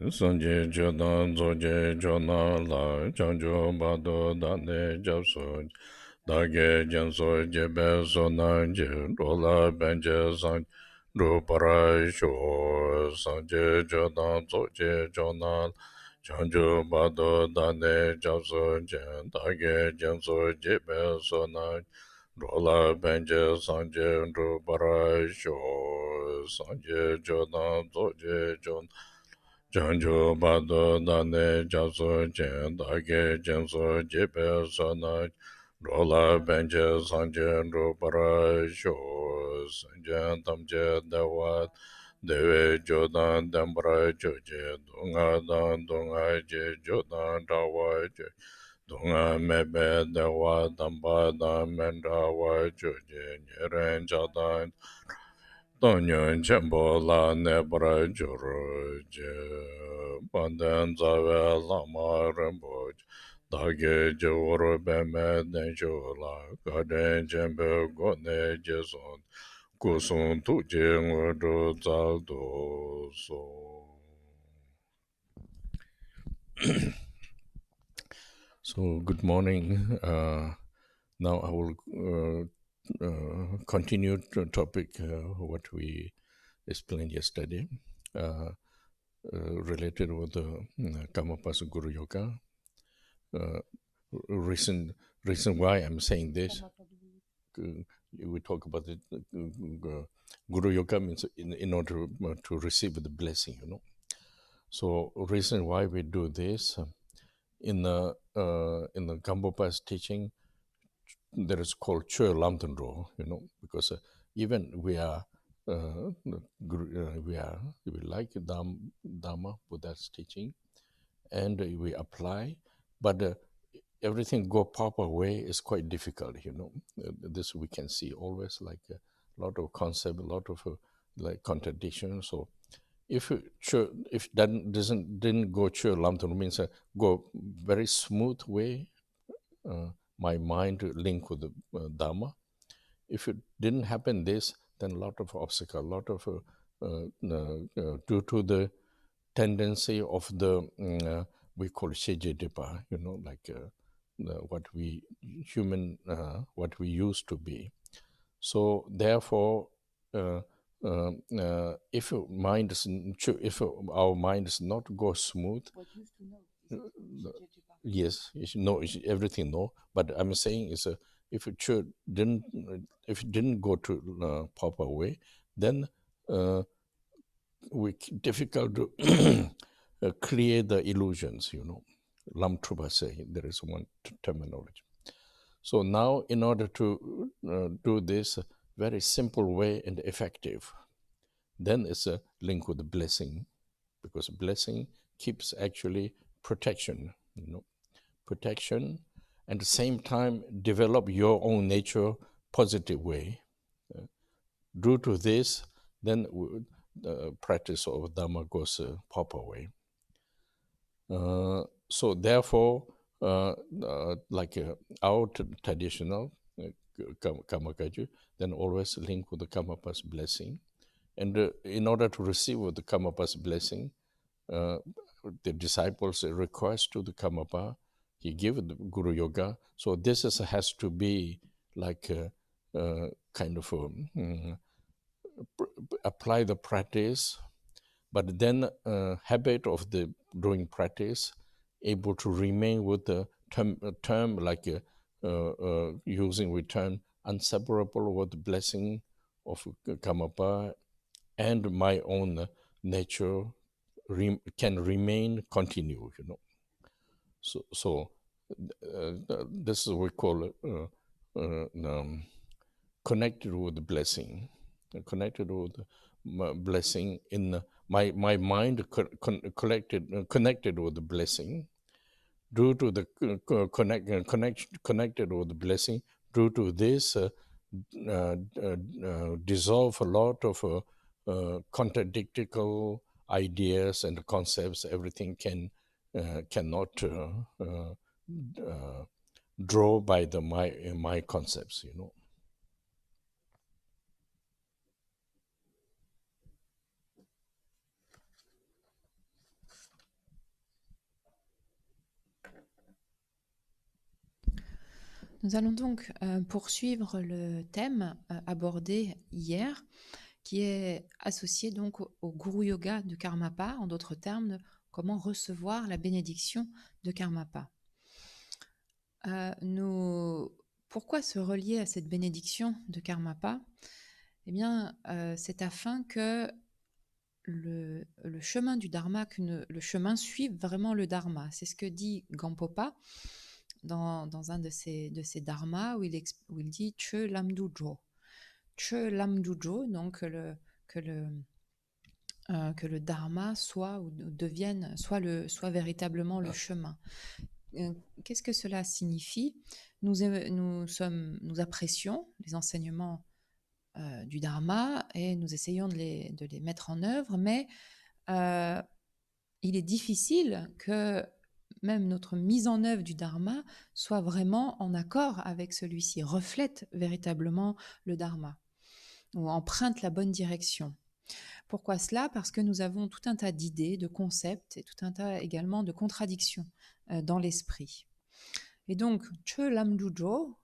Sanje Jodan Zoje Jona La Janjo Bado Dane Japso Dage Janso Jebe Sonanje Rola Benje San Rupara Sho Sanje Jodan Zoje Jona Janjo Bado Dane Japso Dage Janso Jebe Sonanje Rola Benje Sanje Rupara Sho Sanje Jodan Zoje Jona Janjo Bado Dane Jaso Jen Dage Jenso Jepe Sana Rola Benje Sanje Rupara Sho Sanjan Tamje Dewa Dewe Jodan Dembra Joje Dunga Dan Dunga Je Jodan Dawa Je Dunga Mebe Dewa Damba Dan Menda Wa Joje Nyeren Jadan Donyon Jembo La Nebra Juro Je Pandan Zawe Lama Rembo Dage Joro Beme Denjo La Gaden Jembe Gone Jeson Kusun Tuje Ngodo Zaldo So. So, good morning. Now I will continue the topic what we explained yesterday, related with the Kamapas Guru Yoga. Reason why I'm saying this, we talk about it. Guru Yoga means in order to receive the blessing, you know. So reason why we do this in the Gambopa's teaching, there is called Chö Lamton Ro, you know, because even we like Dhamma, Buddha's teaching, and we apply, but everything go proper way is quite difficult, you know. This we can see always, like a lot of concept, a lot of like contradiction. So if that didn't go Chö Lamton means go very smooth way. My mind link with the Dharma. If it didn't happen this, then a lot of obstacle, a lot of due to the tendency of the we call Sheje-dipa, you know, like what we human what we used to be. So therefore, if our mind is not go smooth, What used to know is yes, everything no. But I'm saying is if it didn't go to proper way, then we difficult to create the illusions. You know, Lam Truba say there is one terminology. So now, in order to do this very simple way and effective, then it's a link with the blessing, because blessing keeps actually protection. You know, protection, and at the same time develop your own nature positive way. Due to this, then the practice of Dhamma goes proper way. So therefore, like our traditional Kamakaji, then always link with the Kamapa's blessing. And in order to receive the Kamapa's blessing, the disciples request to the Kamapa, he give the Guru Yoga. So this has to be like a kind of apply the practice, but then habit of the doing practice, able to remain with the term like using return inseparable with the blessing of Kamapa and my own nature can remain continue, you know. So this is what we call connected with the blessing, connected with blessing in my mind connected with the blessing due to the connected with the blessing. Due to this, dissolve a lot of contradictory ideas and concepts. Everything cannot draw by the my concepts, you know. Nous allons donc poursuivre le thème abordé hier, qui est associé donc au Guru Yoga de Karmapa, en d'autres termes, comment recevoir la bénédiction de Karmapa. Pourquoi se relier à cette bénédiction de Karmapa? Eh bien, c'est afin que le chemin du Dharma, le chemin suive vraiment le Dharma. C'est ce que dit Gampopa dans un de ses dharmas où il dit Che Lamdujo. Che Lamdujo, donc que le Dharma soit ou devienne, soit véritablement le chemin. Qu'est-ce que cela signifie? Nous apprécions les enseignements du Dharma et nous essayons de les mettre en œuvre, mais il est difficile que même notre mise en œuvre du Dharma soit vraiment en accord avec celui-ci, reflète véritablement le Dharma ou emprunte la bonne direction. Pourquoi cela? Parce que nous avons tout un tas d'idées, de concepts et tout un tas également de contradictions dans l'esprit. Et donc, Che Lamdujo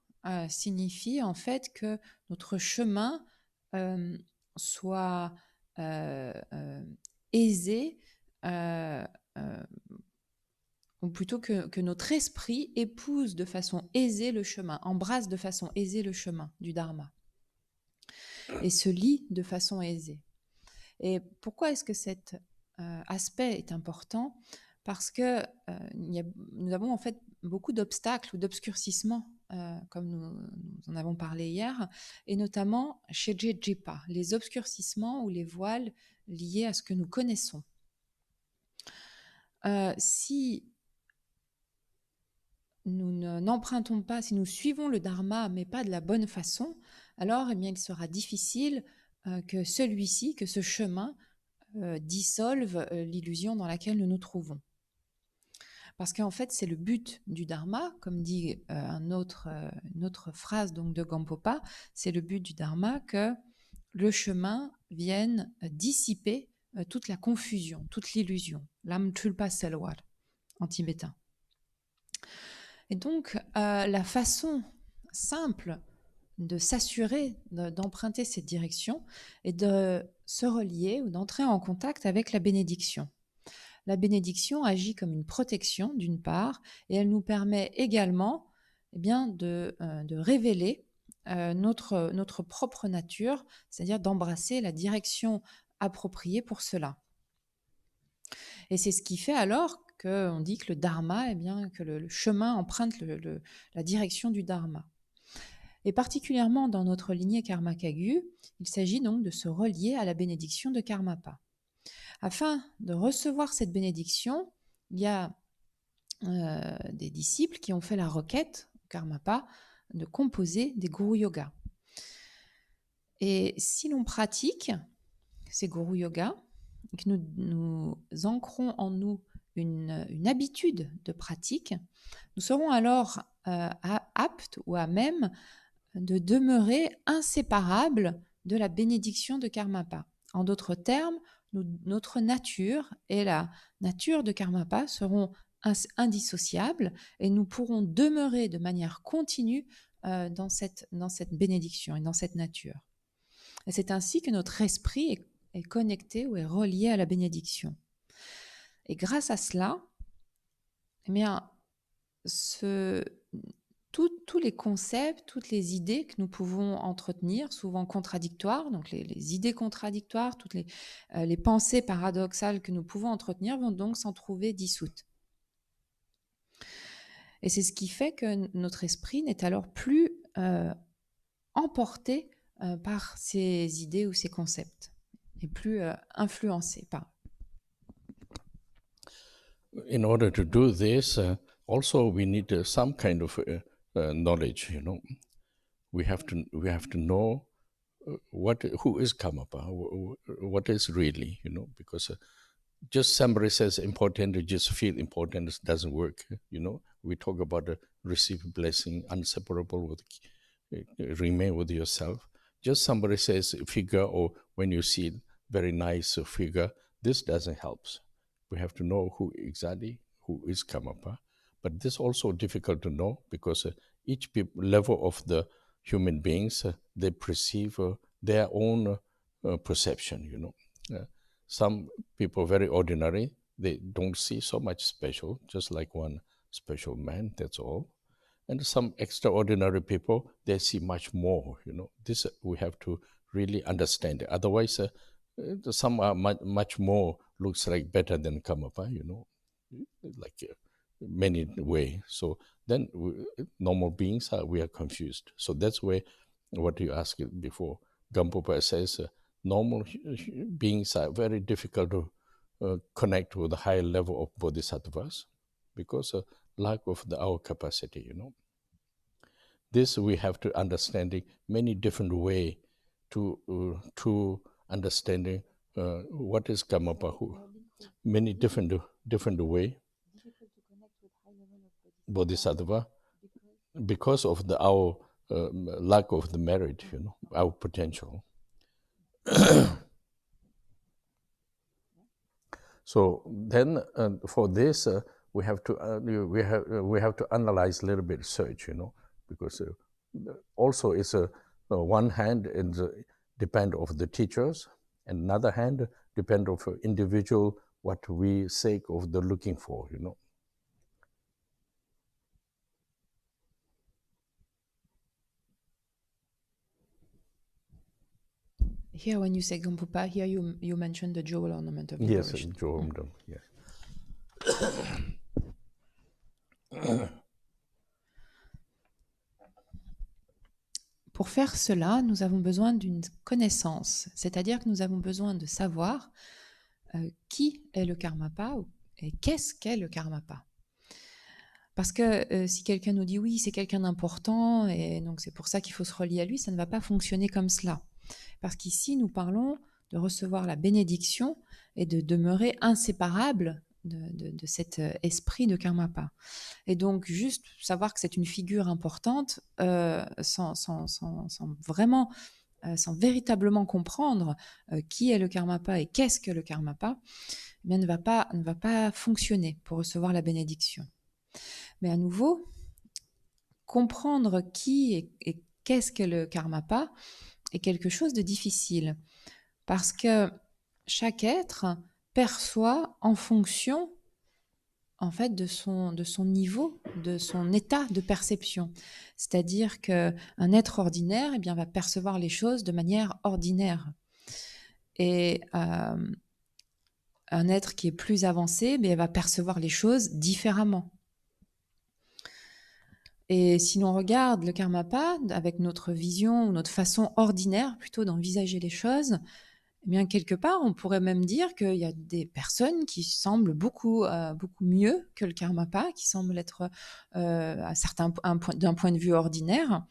signifie en fait que notre chemin soit aisé, ou plutôt que notre esprit épouse de façon aisée le chemin, embrasse de façon aisée le chemin du Dharma et se lie de façon aisée. Et pourquoi est-ce que cet aspect est important? Parce que nous avons en fait beaucoup d'obstacles ou d'obscurcissements, comme nous en avons parlé hier, et notamment chez Jejipa, les obscurcissements ou les voiles liés à ce que nous connaissons. Si nous n'empruntons pas, si nous suivons le Dharma, mais pas de la bonne façon, alors eh bien, il sera difficile que celui-ci, que ce chemin dissolve l'illusion dans laquelle nous nous trouvons. Parce qu'en fait, c'est le but du Dharma, comme dit une autre phrase donc, de Gampopa, c'est le but du Dharma que le chemin vienne dissiper toute la confusion, toute l'illusion, lam tulpa selwar en tibétain. Et donc, la façon simple de s'assurer d'emprunter cette direction est de se relier ou d'entrer en contact avec la bénédiction. La bénédiction agit comme une protection d'une part et elle nous permet également de révéler notre propre nature, c'est-à-dire d'embrasser la direction appropriée pour cela. Et c'est ce qui fait alors qu'on dit que le Dharma, que le chemin emprunte la direction du Dharma. Et particulièrement dans notre lignée Karma Kagyu, il s'agit donc de se relier à la bénédiction de Karmapa. Afin de recevoir cette bénédiction, il y a des disciples qui ont fait la requête, Karmapa, de composer des Guru Yoga. Et si l'on pratique ces Guru Yoga, et que nous ancrons en nous une habitude de pratique, nous serons alors aptes ou à même de demeurer inséparables de la bénédiction de Karmapa. En d'autres termes, notre nature et la nature de Karmapa seront indissociables et nous pourrons demeurer de manière continue dans cette bénédiction et dans cette nature. Et c'est ainsi que notre esprit est connecté ou est relié à la bénédiction. Et grâce à cela, eh bien, tous les concepts, toutes les idées que nous pouvons entretenir, souvent contradictoires, donc les idées contradictoires, toutes les pensées paradoxales que nous pouvons entretenir vont donc s'en trouver dissoutes. Et c'est ce qui fait que notre esprit n'est alors plus emporté par ces idées ou ces concepts, et plus influencé par. In order to do this, also we need some kind of knowledge. We have to know who is Karmapa, what is really, because just somebody says important, just feel important, it doesn't work. We talk about receive blessing, inseparable with remain with yourself. Just somebody says figure, or when you see very nice figure, this doesn't help. We have to know who is Karmapa. But this also difficult to know because each level of the human beings, they perceive their own perception, you know. Some people very ordinary, they don't see so much special, just like one special man, that's all. And some extraordinary people, they see much more, you know. This we have to really understand. Otherwise, some are much more looks like better than Karmapa, you know, like many way. So then normal beings we are confused. So that's where what you asked before. Gampopa says normal beings are very difficult to connect with the higher level of bodhisattvas because lack of our capacity, you know. This we have to understanding many different way to understanding what is Karmapa, many different way bodhisattva because of our lack of the merit, you know, our potential. So then for this we have to analyze a little bit search, you know, because also it's one hand is depend of the teachers, and another hand depend of individual what we sake of the looking for, you know. Here, when you say Gampopa, here you mentioned the jewel ornament of liberation. Yes, jewel ornament, yes. Pour faire cela, nous avons besoin d'une connaissance, c'est-à-dire que nous avons besoin de savoir qui est le Karmapa et qu'est-ce qu'est le Karmapa. Parce que si quelqu'un nous dit oui, c'est quelqu'un d'important et donc c'est pour ça qu'il faut se relier à lui, ça ne va pas fonctionner comme cela. Parce qu'ici, nous parlons de recevoir la bénédiction et de demeurer inséparable de cet esprit de Karmapa. Et donc, juste savoir que c'est une figure importante sans véritablement comprendre qui est le Karmapa et qu'est-ce que le Karmapa, eh bien, ne va pas fonctionner pour recevoir la bénédiction. Mais à nouveau, comprendre qui et qu'est-ce que le Karmapa est quelque chose de difficile parce que chaque être perçoit en fonction en fait de son niveau, de son état de perception. C'est-à-dire qu'un être ordinaire eh bien, va percevoir les choses de manière ordinaire. Et un être qui est plus avancé eh va percevoir les choses différemment. Et si l'on regarde le Karmapa avec notre vision ou notre façon ordinaire plutôt d'envisager les choses, eh bien quelque part on pourrait même dire qu'il y a des personnes qui semblent beaucoup mieux que le Karmapa, qui semblent être d'un point de vue ordinaire.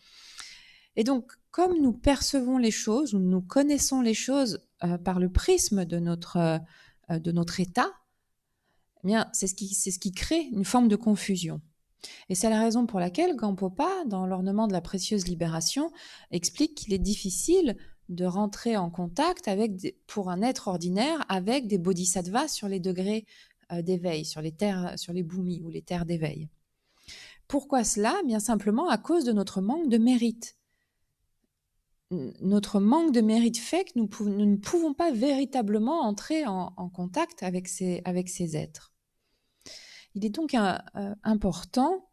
Et donc comme nous percevons les choses ou nous connaissons les choses par le prisme de notre état, eh bien c'est ce qui crée une forme de confusion. Et c'est la raison pour laquelle Gampopa, dans l'ornement de la précieuse libération, explique qu'il est difficile de rentrer en contact pour un être ordinaire avec des bodhisattvas sur les degrés d'éveil, sur les bhumis ou les terres d'éveil. Pourquoi cela ? Bien simplement à cause de notre manque de mérite. Notre manque de mérite fait que nous ne pouvons pas véritablement entrer en contact avec ces êtres. Il est donc important,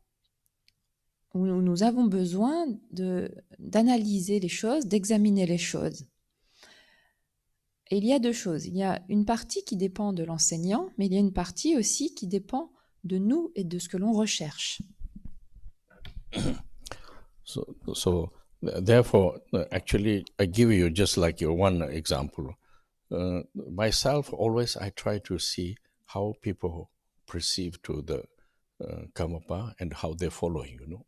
où nous avons besoin d'analyser les choses, d'examiner les choses. Et il y a deux choses. Il y a une partie qui dépend de l'enseignant, mais il y a une partie aussi qui dépend de nous et de ce que l'on recherche. So therefore, actually, I give you just like one example. Myself, always I try to see how people perceive to the Karmapa and how they follow, you know.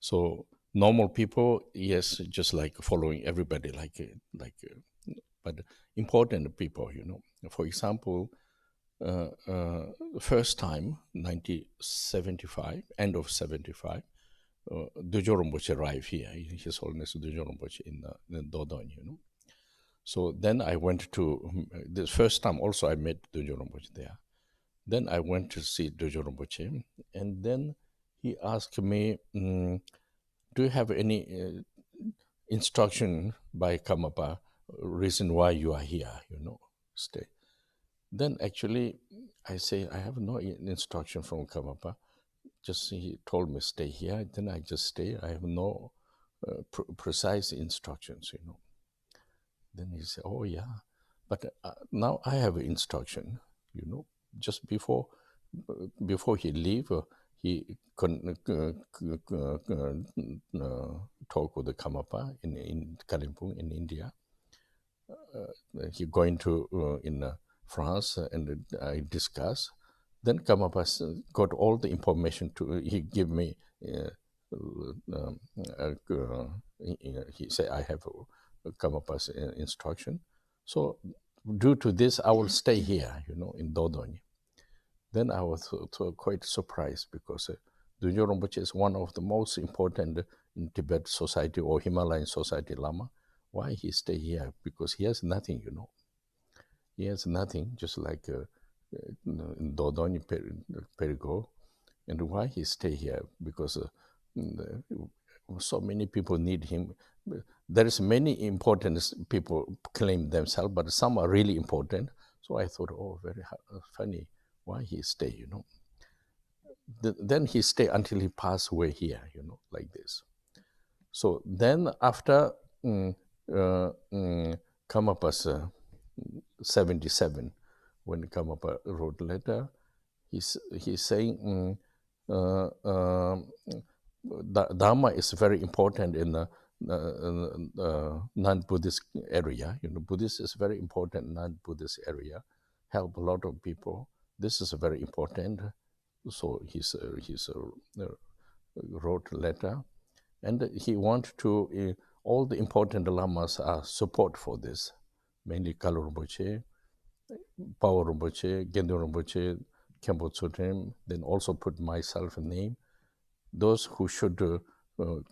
So normal people, yes, just like following everybody, but important people, you know. For example, first time, 1975, end of 75, Döjo Rinpoche arrived here, His Holiness Döjo Rinpoche in Dodon, you know. So then I went to, the first time also I met Döjo Rinpoche there. Then I went to see Döjo Rinpoche, and then he asked me, do you have any instruction by Kamapa, reason why you are here, stay. Then actually, I say, I have no instruction from Kamapa. Just he told me stay here. Then I just stay. I have no precise instructions. Then he said, oh yeah, but now I have instruction. Just before he leave, he talk with the Kamapa in Kalimpong in India. He going to in France and I discuss. Then Kamapa got all the information he give me. He said I have Kamapa's instruction. So due to this, I will stay here, in Dodoni. Then I was quite surprised because Dudjom Rinpoche is one of the most important in Tibet society or Himalayan society Lama. Why he stay here? Because he has nothing, He has nothing, just like in Dodoni, Perigo. And why he stay here? Because so many people need him. There is many important people claim themselves, but some are really important. So I thought, oh, very funny. Why he stay, Then he stay until he passed away here, like this. So then after Kamapa's 77, when Kamapa wrote a letter, he's saying Dharma is very important in the non-Buddhist area. Buddhist is very important non-Buddhist area, help a lot of people. This is very important. So he's wrote a letter, and he wanted to all the important lamas are support for this, mainly Kalu Rinpoche, Pawa Rinpoche, Gendo Rinpoche, Khenpo Tsotrem, then also put myself a name. Those who should kind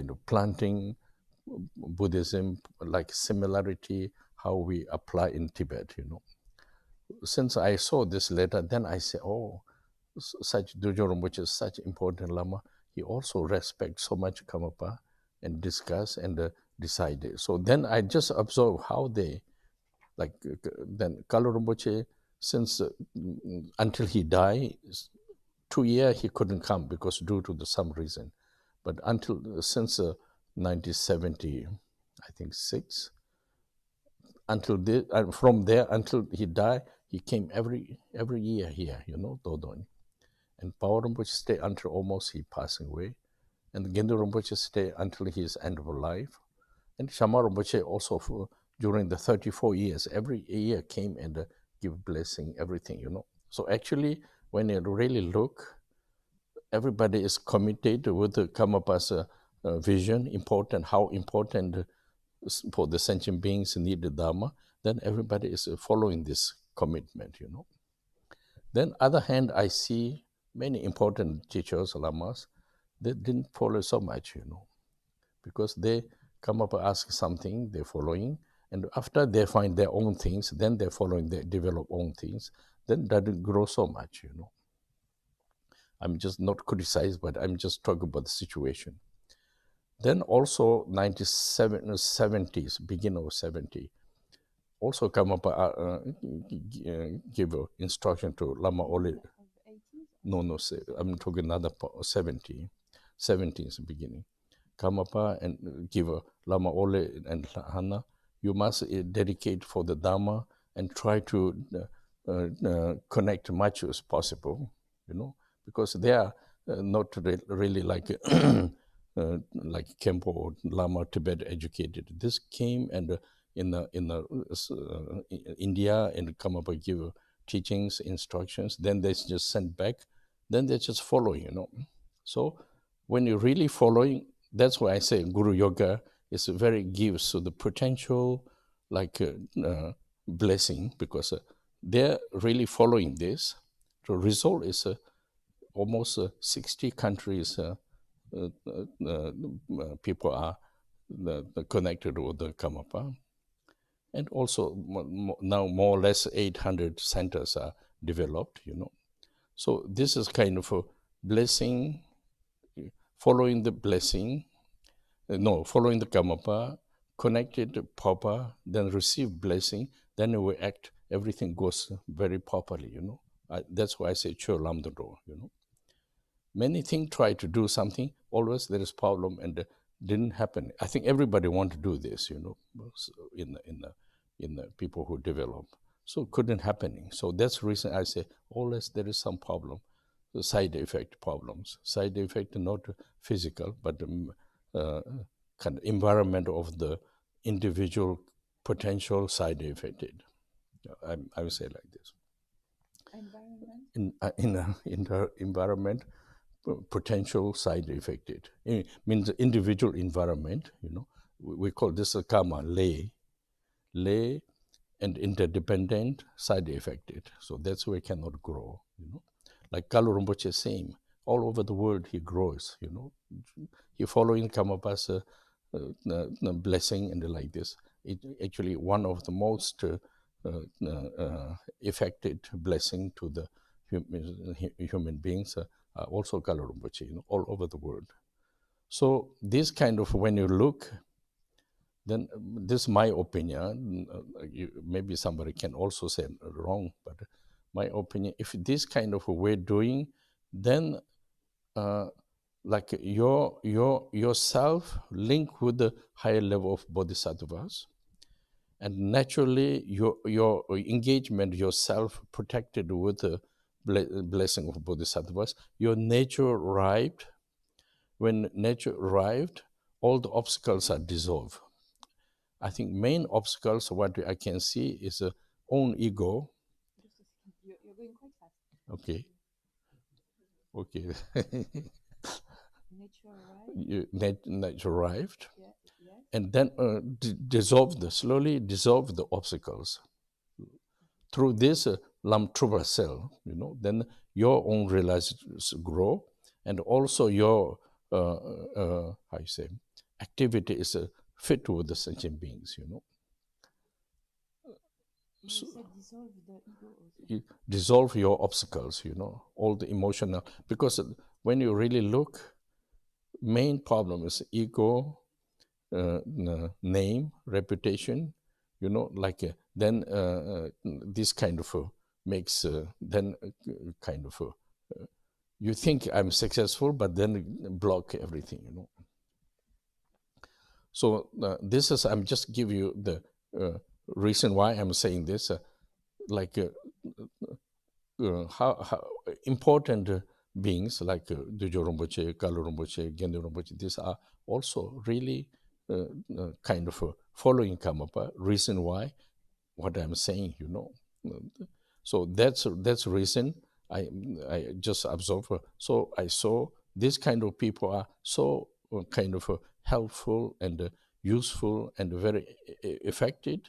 of planting Buddhism, like similarity, how we apply in Tibet, Since I saw this letter, then I say, oh, such Dudjom Rinpoche is such important Lama. He also respects so much Kamapa and discuss and decided. So then I just observe how they, like then Kalu Rinpoche, since until he died, 2 years he couldn't come because due to some reason. But since 1970, I think 6, from there until he died, he came every year here, Dodoni. And Pawa Rinpoche stayed until almost he passing away. And Gendo Rinpoche stayed until his end of life. And Shama Rinpoche also, during the 34 years, every year came and give blessing, everything, So actually, when you really look, everybody is committed with the Kamapa's vision, how important for the sentient beings need the Dharma, then everybody is following this commitment, Then other hand, I see many important teachers, lamas, they didn't follow so much, because they come up and ask something, they're following, and after they find their own things, then they're following, they develop own things, then that didn't grow so much, I'm just not criticized, but I'm just talking about the situation. Then also 70s, beginning of 70, also come up give instruction to Lama Ole. No, I'm talking another 70s beginning. Come up and give Lama Ole and Hana, you must dedicate for the Dharma and try to connect much as possible, because they are not really like like Khenpo or Lama Tibet educated. This came and in India and come up and give teachings, instructions. Then they just send back. Then they just follow, So when you're really following, that's why I say Guru Yoga is very gives the potential like blessing, because they're really following this. The result is almost 60 countries people are connected with the Kamapa. And also now more or less 800 centers are developed, So this is kind of blessing, following the blessing, following the Karmapa, connected to Papa, then receive blessing, then we act, everything goes very properly, you know. That's why I say Cho Lam the door, you know. Many things try to do something, always there is problem and didn't happen. I think everybody want to do this, you know, in the people who develop. So couldn't happening. So that's the reason I say always there is some problem, the side effect problems. Side effect not physical, but kind of environment of the individual potential side affected. I would say like this. Environment? In the environment, potential side affected. It means individual environment, you know. We call this a karma, lay and interdependent, side affected. So that's why it cannot grow, you know. Like Kalu Rinpoche, same. All over the world he grows, you know. He following Karmapa's blessing and like this. It actually one of the most affected blessing to the human beings, also Kalu Rinpoche, you know, all over the world. So this kind of, when you look, then this is my opinion. Maybe somebody can also say wrong, but my opinion, if this kind of a way doing, then like yourself link with the higher level of bodhisattvas, and naturally your engagement, yourself protected with the blessing of bodhisattvas, your nature arrived. When nature arrived, all the obstacles are dissolved. I think main obstacles, what I can see is own ego. You're going quite fast. Okay. Nature arrived, yeah, yes. And then slowly dissolve the obstacles. Through this Lam Truba cell, you know, then your own realizations grow, and also your how you say, activity is fit with the sentient beings, you know. So, dissolve the ego also. Dissolve your obstacles, you know, all the emotional, because when you really look, main problem is ego, name, reputation, you know, like then this kind of makes then kind of you think I'm successful, but then block everything, you know. So this is, I'm just give you the reason why I'm saying this, like how important beings like Dujo Rinpoche, Kalu Rinpoche, Gende Rinpoche, these are also really kind of following Karmapa. Reason why, what I'm saying, you know. So that's reason I just observe. So I saw this kind of people are so kind of helpful and useful and very effective.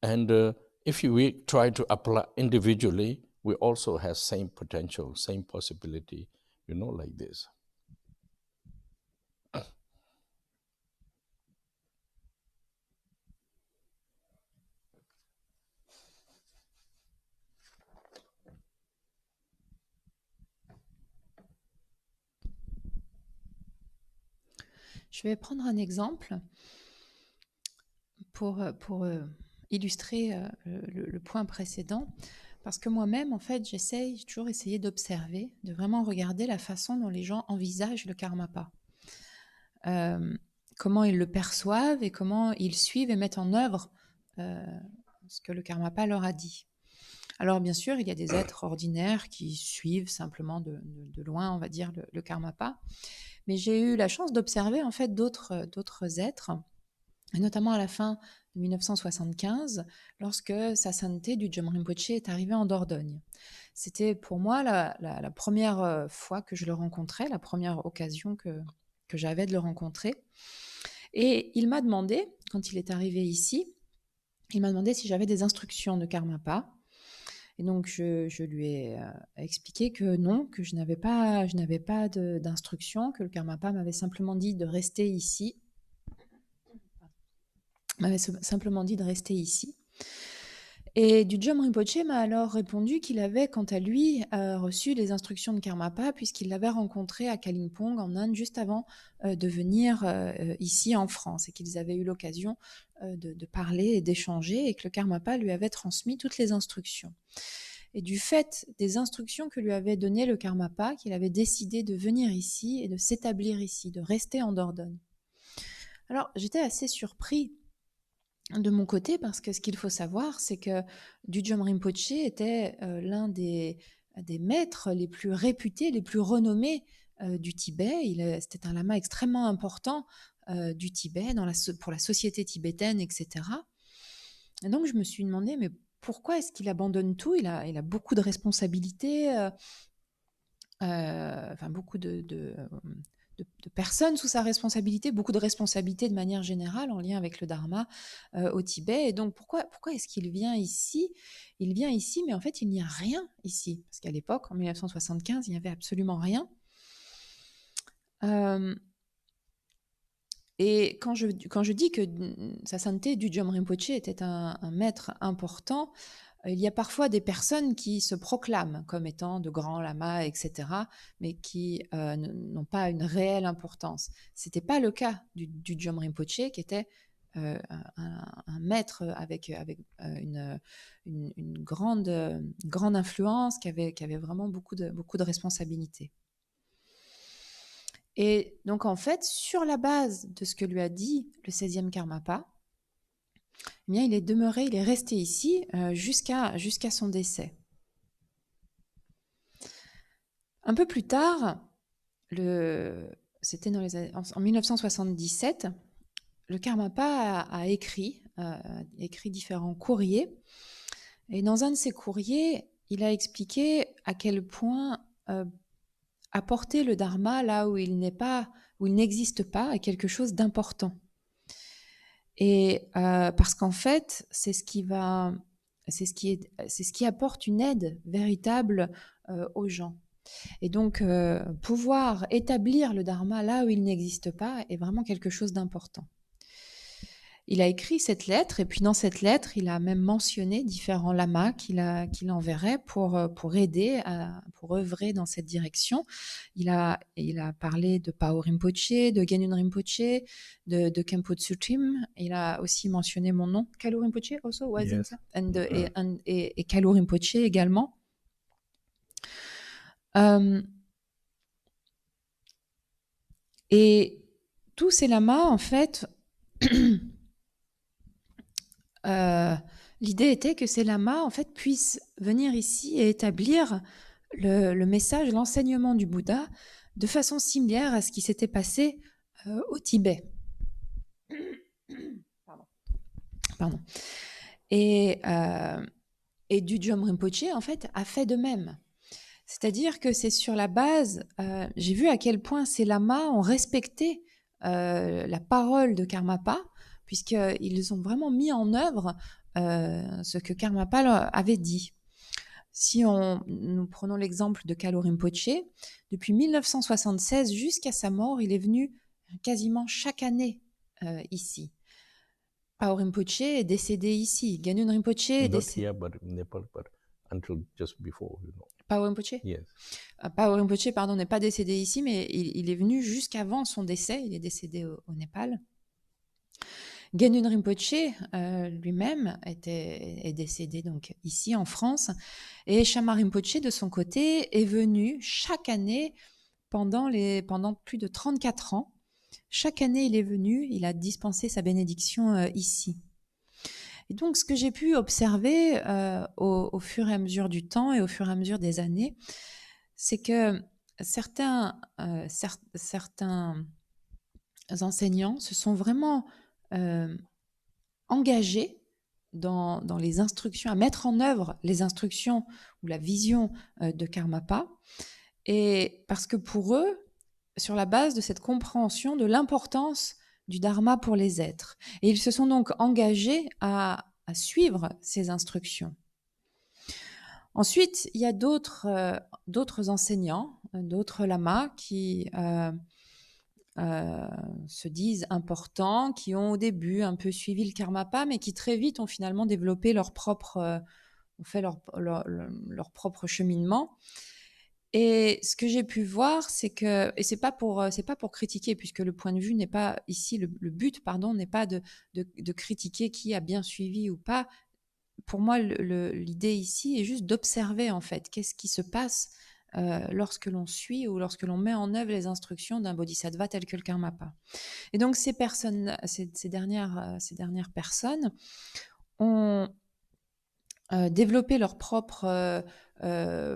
And if we try to apply individually, we also have same potential, same possibility, you know, like this. Je vais prendre un exemple pour illustrer le point précédent, parce que moi-même, en fait, j'ai toujours essayé d'observer, de vraiment regarder la façon dont les gens envisagent le Karmapa. Comment ils le perçoivent et comment ils suivent et mettent en œuvre ce que le Karmapa leur a dit. Alors bien sûr, il y a des êtres ordinaires qui suivent simplement de loin, on va dire, le Karmapa, mais j'ai eu la chance d'observer en fait d'autres êtres, et notamment à la fin de 1975, lorsque sa sainteté du Djom Rinpoche est arrivée en Dordogne. C'était pour moi la première fois que je le rencontrais, la première occasion que j'avais de le rencontrer. Et il m'a demandé, quand il est arrivé ici, il m'a demandé si j'avais des instructions de Karmapa. Et donc, je lui ai expliqué que non, que je n'avais pas d'instructions, que le Karmapa m'avait simplement dit de rester ici. Et Dudjom Rinpoche m'a alors répondu qu'il avait, quant à lui, reçu les instructions de Karmapa puisqu'il l'avait rencontré à Kalimpong, en Inde, juste avant de venir ici en France, et qu'ils avaient eu l'occasion de parler et d'échanger, et que le Karmapa lui avait transmis toutes les instructions. Et du fait des instructions que lui avait données le Karmapa, qu'il avait décidé de venir ici et de s'établir ici, de rester en Dordogne. Alors, j'étais assez surpris de mon côté, parce que ce qu'il faut savoir, c'est que Dudjom Rinpoche était l'un des maîtres les plus réputés, les plus renommés du Tibet. C'était un lama extrêmement important du Tibet pour la société tibétaine, etc. Et donc, je me suis demandé, mais pourquoi est-ce qu'il abandonne tout? Il a beaucoup de responsabilités, enfin beaucoup de personnes sous sa responsabilité, beaucoup de responsabilités de manière générale en lien avec le Dharma au Tibet. Et donc, pourquoi est-ce qu'il vient ici? Il vient ici, mais en fait, il n'y a rien ici. Parce qu'à l'époque, en 1975, il n'y avait absolument rien. Et quand je dis que Sa Sainteté Dudjom Rinpoche était un maître important, il y a parfois des personnes qui se proclament comme étant de grands lamas, etc., mais qui n'ont pas une réelle importance. Ce n'était pas le cas du Dudjom Rinpoche, qui était un maître avec une grande influence, qui avait vraiment beaucoup de responsabilités. Et donc, en fait, sur la base de ce que lui a dit le 16e Karmapa, eh bien, il est resté ici jusqu'à son décès. Un peu plus tard, c'était en 1977, le Karmapa a écrit différents courriers. Et dans un de ces courriers, il a expliqué à quel point apporter le Dharma là où il n'existe pas est quelque chose d'important. Et parce qu'en fait, c'est ce qui apporte une aide véritable aux gens. Et donc, pouvoir établir le Dharma là où il n'existe pas est vraiment quelque chose d'important. Il a écrit cette lettre, et puis dans cette lettre, il a même mentionné différents lamas qu'il enverrait pour aider, pour œuvrer dans cette direction. Il a parlé de Pao Rinpoche, de Genun Rinpoche, de Khenpo Tsutrim. Il a aussi mentionné mon nom, Kalu Rinpoche also, was Yes. et Kalu Rinpoche également. Et tous ces lamas, en fait, l'idée était que ces lamas, en fait, puissent venir ici et établir le message, l'enseignement du Bouddha de façon similaire à ce qui s'était passé au Tibet. Pardon. Et Dudjom Rinpoche, en fait, a fait de même. C'est-à-dire que c'est sur la base, j'ai vu à quel point ces lamas ont respecté la parole de Karmapa, puisqu'ils ont vraiment mis en œuvre ce que Karmapa avait dit. Si nous prenons l'exemple de Kalu Rinpoche, depuis 1976 jusqu'à sa mort, il est venu quasiment chaque année ici. Pao Rinpoche est décédé ici. Genun Rinpoche est décédé. Not here, but in Nepal, but until just before, Pao Rinpoche? Yes. Pao Rinpoche, pardon, n'est pas décédé ici, mais il est venu jusqu'avant son décès. Il est décédé au Népal. Genun Rinpoche lui-même est décédé donc ici en France, et Shama Rinpoche de son côté est venu chaque année pendant plus de 34 ans. Chaque année il est venu, il a dispensé sa bénédiction ici. Et donc ce que j'ai pu observer au fur et à mesure du temps et au fur et à mesure des années, c'est que certains enseignants se sont vraiment engagés dans les instructions, à mettre en œuvre les instructions ou la vision de Karmapa, et parce que pour eux, sur la base de cette compréhension de l'importance du Dharma pour les êtres. Et ils se sont donc engagés à suivre ces instructions. Ensuite, il y a d'autres enseignants, d'autres lamas qui se disent importants, qui ont au début un peu suivi le Karmapa, mais qui très vite ont finalement développé ont fait leur propre cheminement. Et ce que j'ai pu voir, c'est que, et c'est pas pour critiquer, puisque le point de vue n'est pas ici, le but, pardon, n'est pas de critiquer qui a bien suivi ou pas. Pour moi, l'idée ici est juste d'observer, en fait, qu'est-ce qui se passe lorsque l'on suit ou lorsque l'on met en œuvre les instructions d'un bodhisattva tel que le Karmapa. Et donc, ces dernières personnes ont développé leur propre... à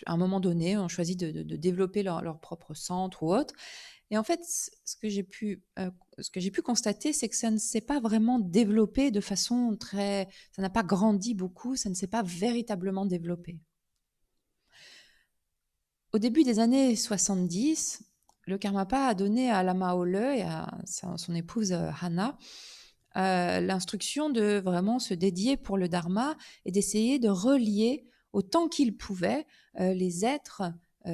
un moment donné, ont choisi de développer leur propre centre ou autre. Et en fait, ce que j'ai pu constater, c'est que ça ne s'est pas vraiment développé de façon très... Ça n'a pas grandi beaucoup, ça ne s'est pas véritablement développé. Au début des années 70, le Karmapa a donné à Lama Ole et à son épouse Hana l'instruction de vraiment se dédier pour le Dharma et d'essayer de relier autant qu'ils pouvaient les êtres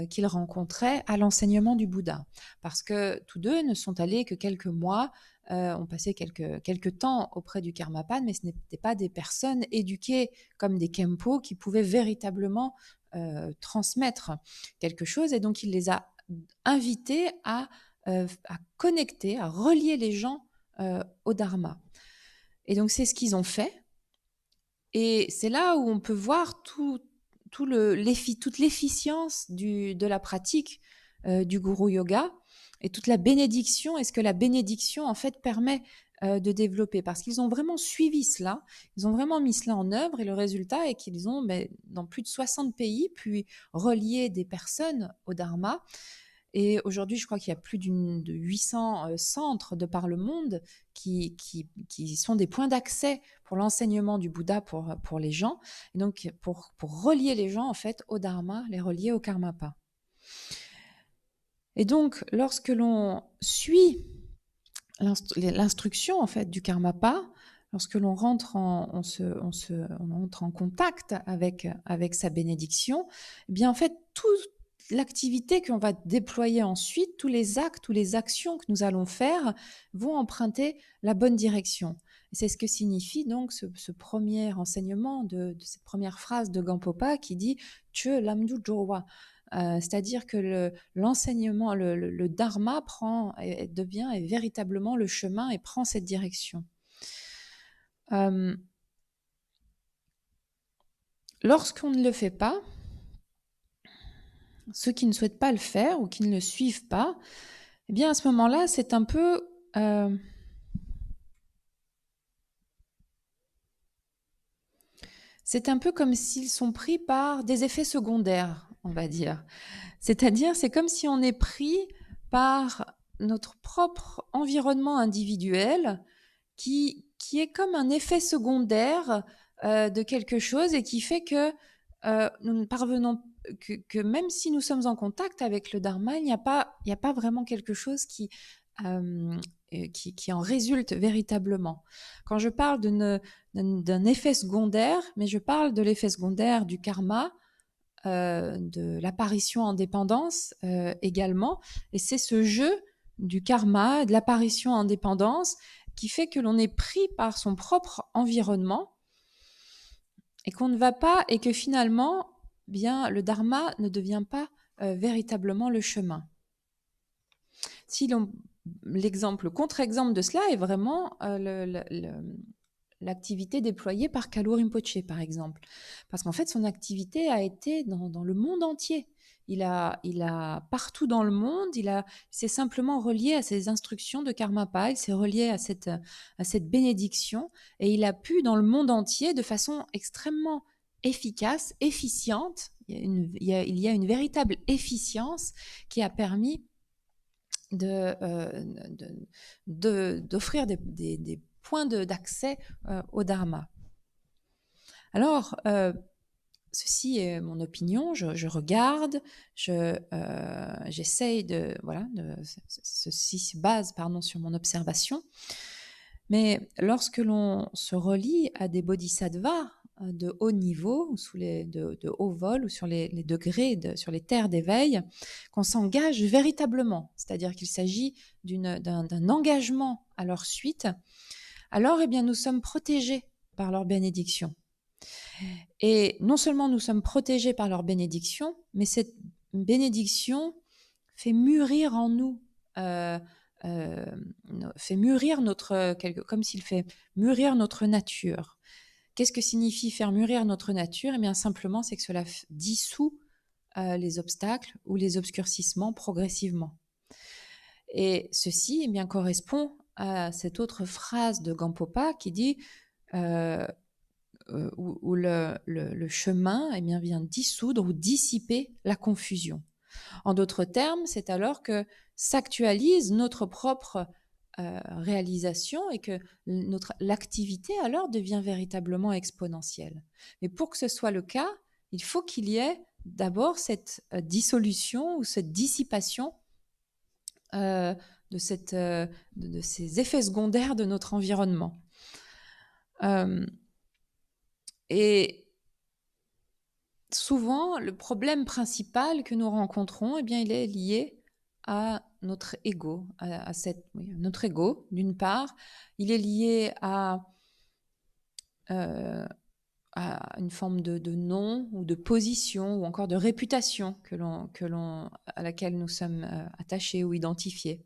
qu'ils rencontraient à l'enseignement du Bouddha. Parce que tous deux ne sont allés que quelques mois, ont passé quelques temps auprès du Karmapa, mais ce n'étaient pas des personnes éduquées comme des Khenpo qui pouvaient véritablement transmettre quelque chose. Et donc, il les a invités à connecter, à relier les gens au Dharma. Et donc, c'est ce qu'ils ont fait. Et c'est là où on peut voir toute l'efficience de la pratique du Guru Yoga et toute la bénédiction, et ce que la bénédiction, en fait, permet de développer. Parce qu'ils ont vraiment suivi cela, ils ont vraiment mis cela en œuvre, et le résultat est qu'ils ont, dans plus de 60 pays, pu relier des personnes au Dharma. Et aujourd'hui, je crois qu'il y a plus de 800 centres de par le monde qui sont des points d'accès pour l'enseignement du Bouddha pour les gens. Et donc, pour relier les gens, en fait, au Dharma, les relier au Karmapa. Et donc, lorsque l'on suit l'instruction, en fait, du Karmapa, lorsque l'on rentre on entre en contact avec sa bénédiction, eh bien, en fait, l'activité qu'on va déployer ensuite, tous les actes, toutes les actions que nous allons faire vont emprunter la bonne direction. Et c'est ce que signifie donc ce premier enseignement de cette première phrase de Gampopa qui dit « Che lamdu jowa ». C'est-à-dire que l'enseignement, le dharma devient véritablement le chemin et prend cette direction. Lorsqu'on ne le fait pas, ceux qui ne souhaitent pas le faire ou qui ne le suivent pas, eh bien à ce moment-là, c'est un peu... c'est un peu comme s'ils sont pris par des effets secondaires, on va dire. C'est-à-dire, c'est comme si on est pris par notre propre environnement individuel qui est comme un effet secondaire de quelque chose et qui fait que nous ne parvenons que même si nous sommes en contact avec le Dharma, il n'y a pas vraiment quelque chose qui en résulte véritablement. Quand je parle d'un effet secondaire, mais je parle de l'effet secondaire du karma, de l'apparition en dépendance également, et c'est ce jeu du karma, de l'apparition en dépendance, qui fait que l'on est pris par son propre environnement et qu'on ne va pas, et que finalement, bien, le dharma ne devient pas véritablement le chemin. Le contre-exemple de cela est vraiment l'activité déployée par Kalu Rinpoche, par exemple. Parce qu'en fait, son activité a été dans le monde entier. Il a partout dans le monde, il s'est simplement relié à ces instructions de Karmapa, il s'est relié à cette bénédiction, et il a pu, dans le monde entier, de façon extrêmement efficace, efficiente, il y a une véritable efficience qui a permis d'offrir des points d'accès au Dharma. Alors, ceci est mon opinion, je regarde, j'essaye ceci se base sur mon observation, mais lorsque l'on se relie à des bodhisattvas de haut niveau, ou de haut vol, ou sur les degrés, sur les terres d'éveil, qu'on s'engage véritablement, c'est-à-dire qu'il s'agit d'un engagement à leur suite, alors eh bien, nous sommes protégés par leur bénédiction. Et non seulement nous sommes protégés par leur bénédiction, mais cette bénédiction fait mûrir en nous, fait mûrir comme s'il fait mûrir notre nature. Qu'est-ce que signifie faire mûrir notre nature? Eh bien, simplement, c'est que cela dissout les obstacles ou les obscurcissements progressivement. Et ceci, eh bien, correspond à cette autre phrase de Gampopa qui dit où le chemin eh bien, vient dissoudre ou dissiper la confusion. En d'autres termes, c'est alors que s'actualise notre propre réalisation et que l'activité alors devient véritablement exponentielle. Mais pour que ce soit le cas, il faut qu'il y ait d'abord cette dissolution ou cette dissipation de ces effets secondaires de notre environnement. Et souvent, le problème principal que nous rencontrons, eh bien, il est lié à notre ego, notre ego, d'une part. Il est lié à une forme de nom ou de position ou encore de réputation à laquelle nous sommes attachés ou identifiés.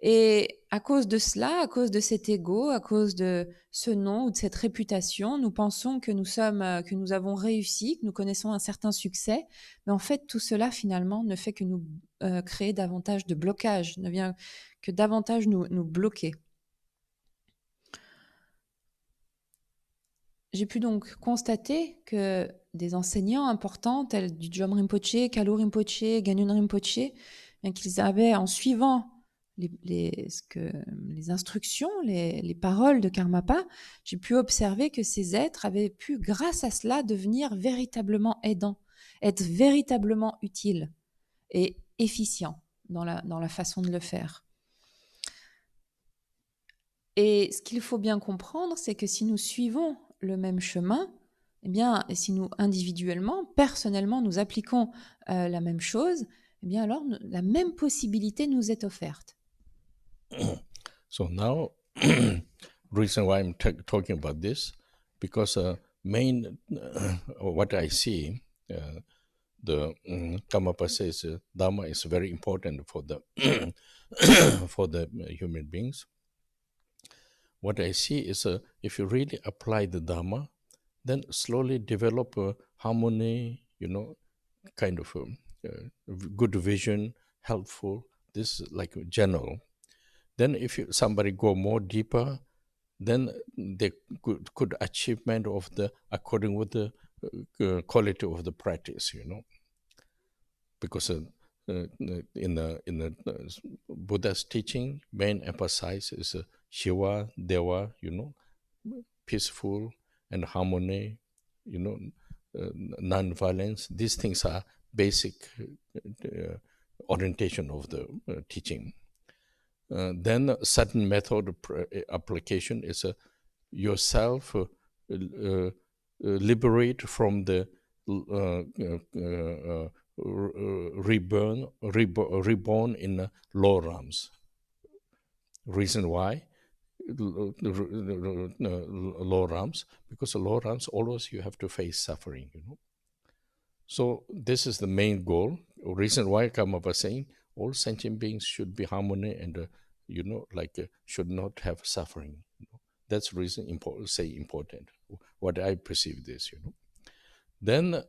Et à cause de cela, à cause de cet ego, à cause de ce nom ou de cette réputation, nous pensons que nous avons réussi, que nous connaissons un certain succès. Mais en fait, tout cela, finalement, ne fait que nous créer davantage de blocage, ne vient que davantage nous bloquer. J'ai pu donc constater que des enseignants importants, tels du Djom Rinpoche, Kalu Rinpoche, Ganun Rinpoche, qu'ils avaient, en suivant les instructions, les paroles de Karmapa, j'ai pu observer que ces êtres avaient pu, grâce à cela, devenir véritablement aidants, être véritablement utiles et efficients dans la façon de le faire. Et ce qu'il faut bien comprendre, c'est que si nous suivons le même chemin, eh bien, et si nous individuellement, personnellement, nous appliquons la même chose, eh bien alors la même possibilité nous est offerte. So now, reason why I'm talking about this, because what I see, the Karmapa says Dharma is very important for the for the human beings. What I see is if you really apply the Dharma, then slowly develop harmony, kind of good vision, helpful. This is like general. Then if somebody go more deeper, then they could achievement of according with the quality of the practice, because in the Buddha's teaching, main emphasis is Shiva, Deva, peaceful and harmony, non-violence. These things are basic orientation of the teaching. Then a certain method of application is yourself liberate from the reborn in lower realms. Reason why? Lower realms, because lower realms always you have to face suffering, So this is the main goal. Reason why Karmapa was saying all sentient beings should be harmony and should not have suffering. That's reason important. What I perceive this, Then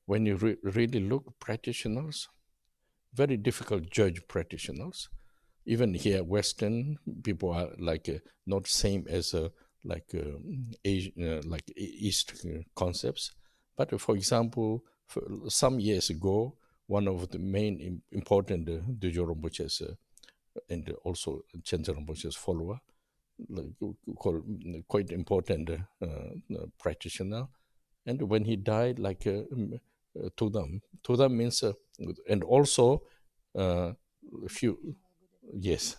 when you really look practitioners, very difficult judge practitioners. Even here, Western people are not same as Asian, like East concepts. But for example, some years ago, one of the main important Dögyö Rinpoche's and also Chendzén Rinpoche's follower, quite important practitioner, and when he died, Tudam means, and also a few, yes,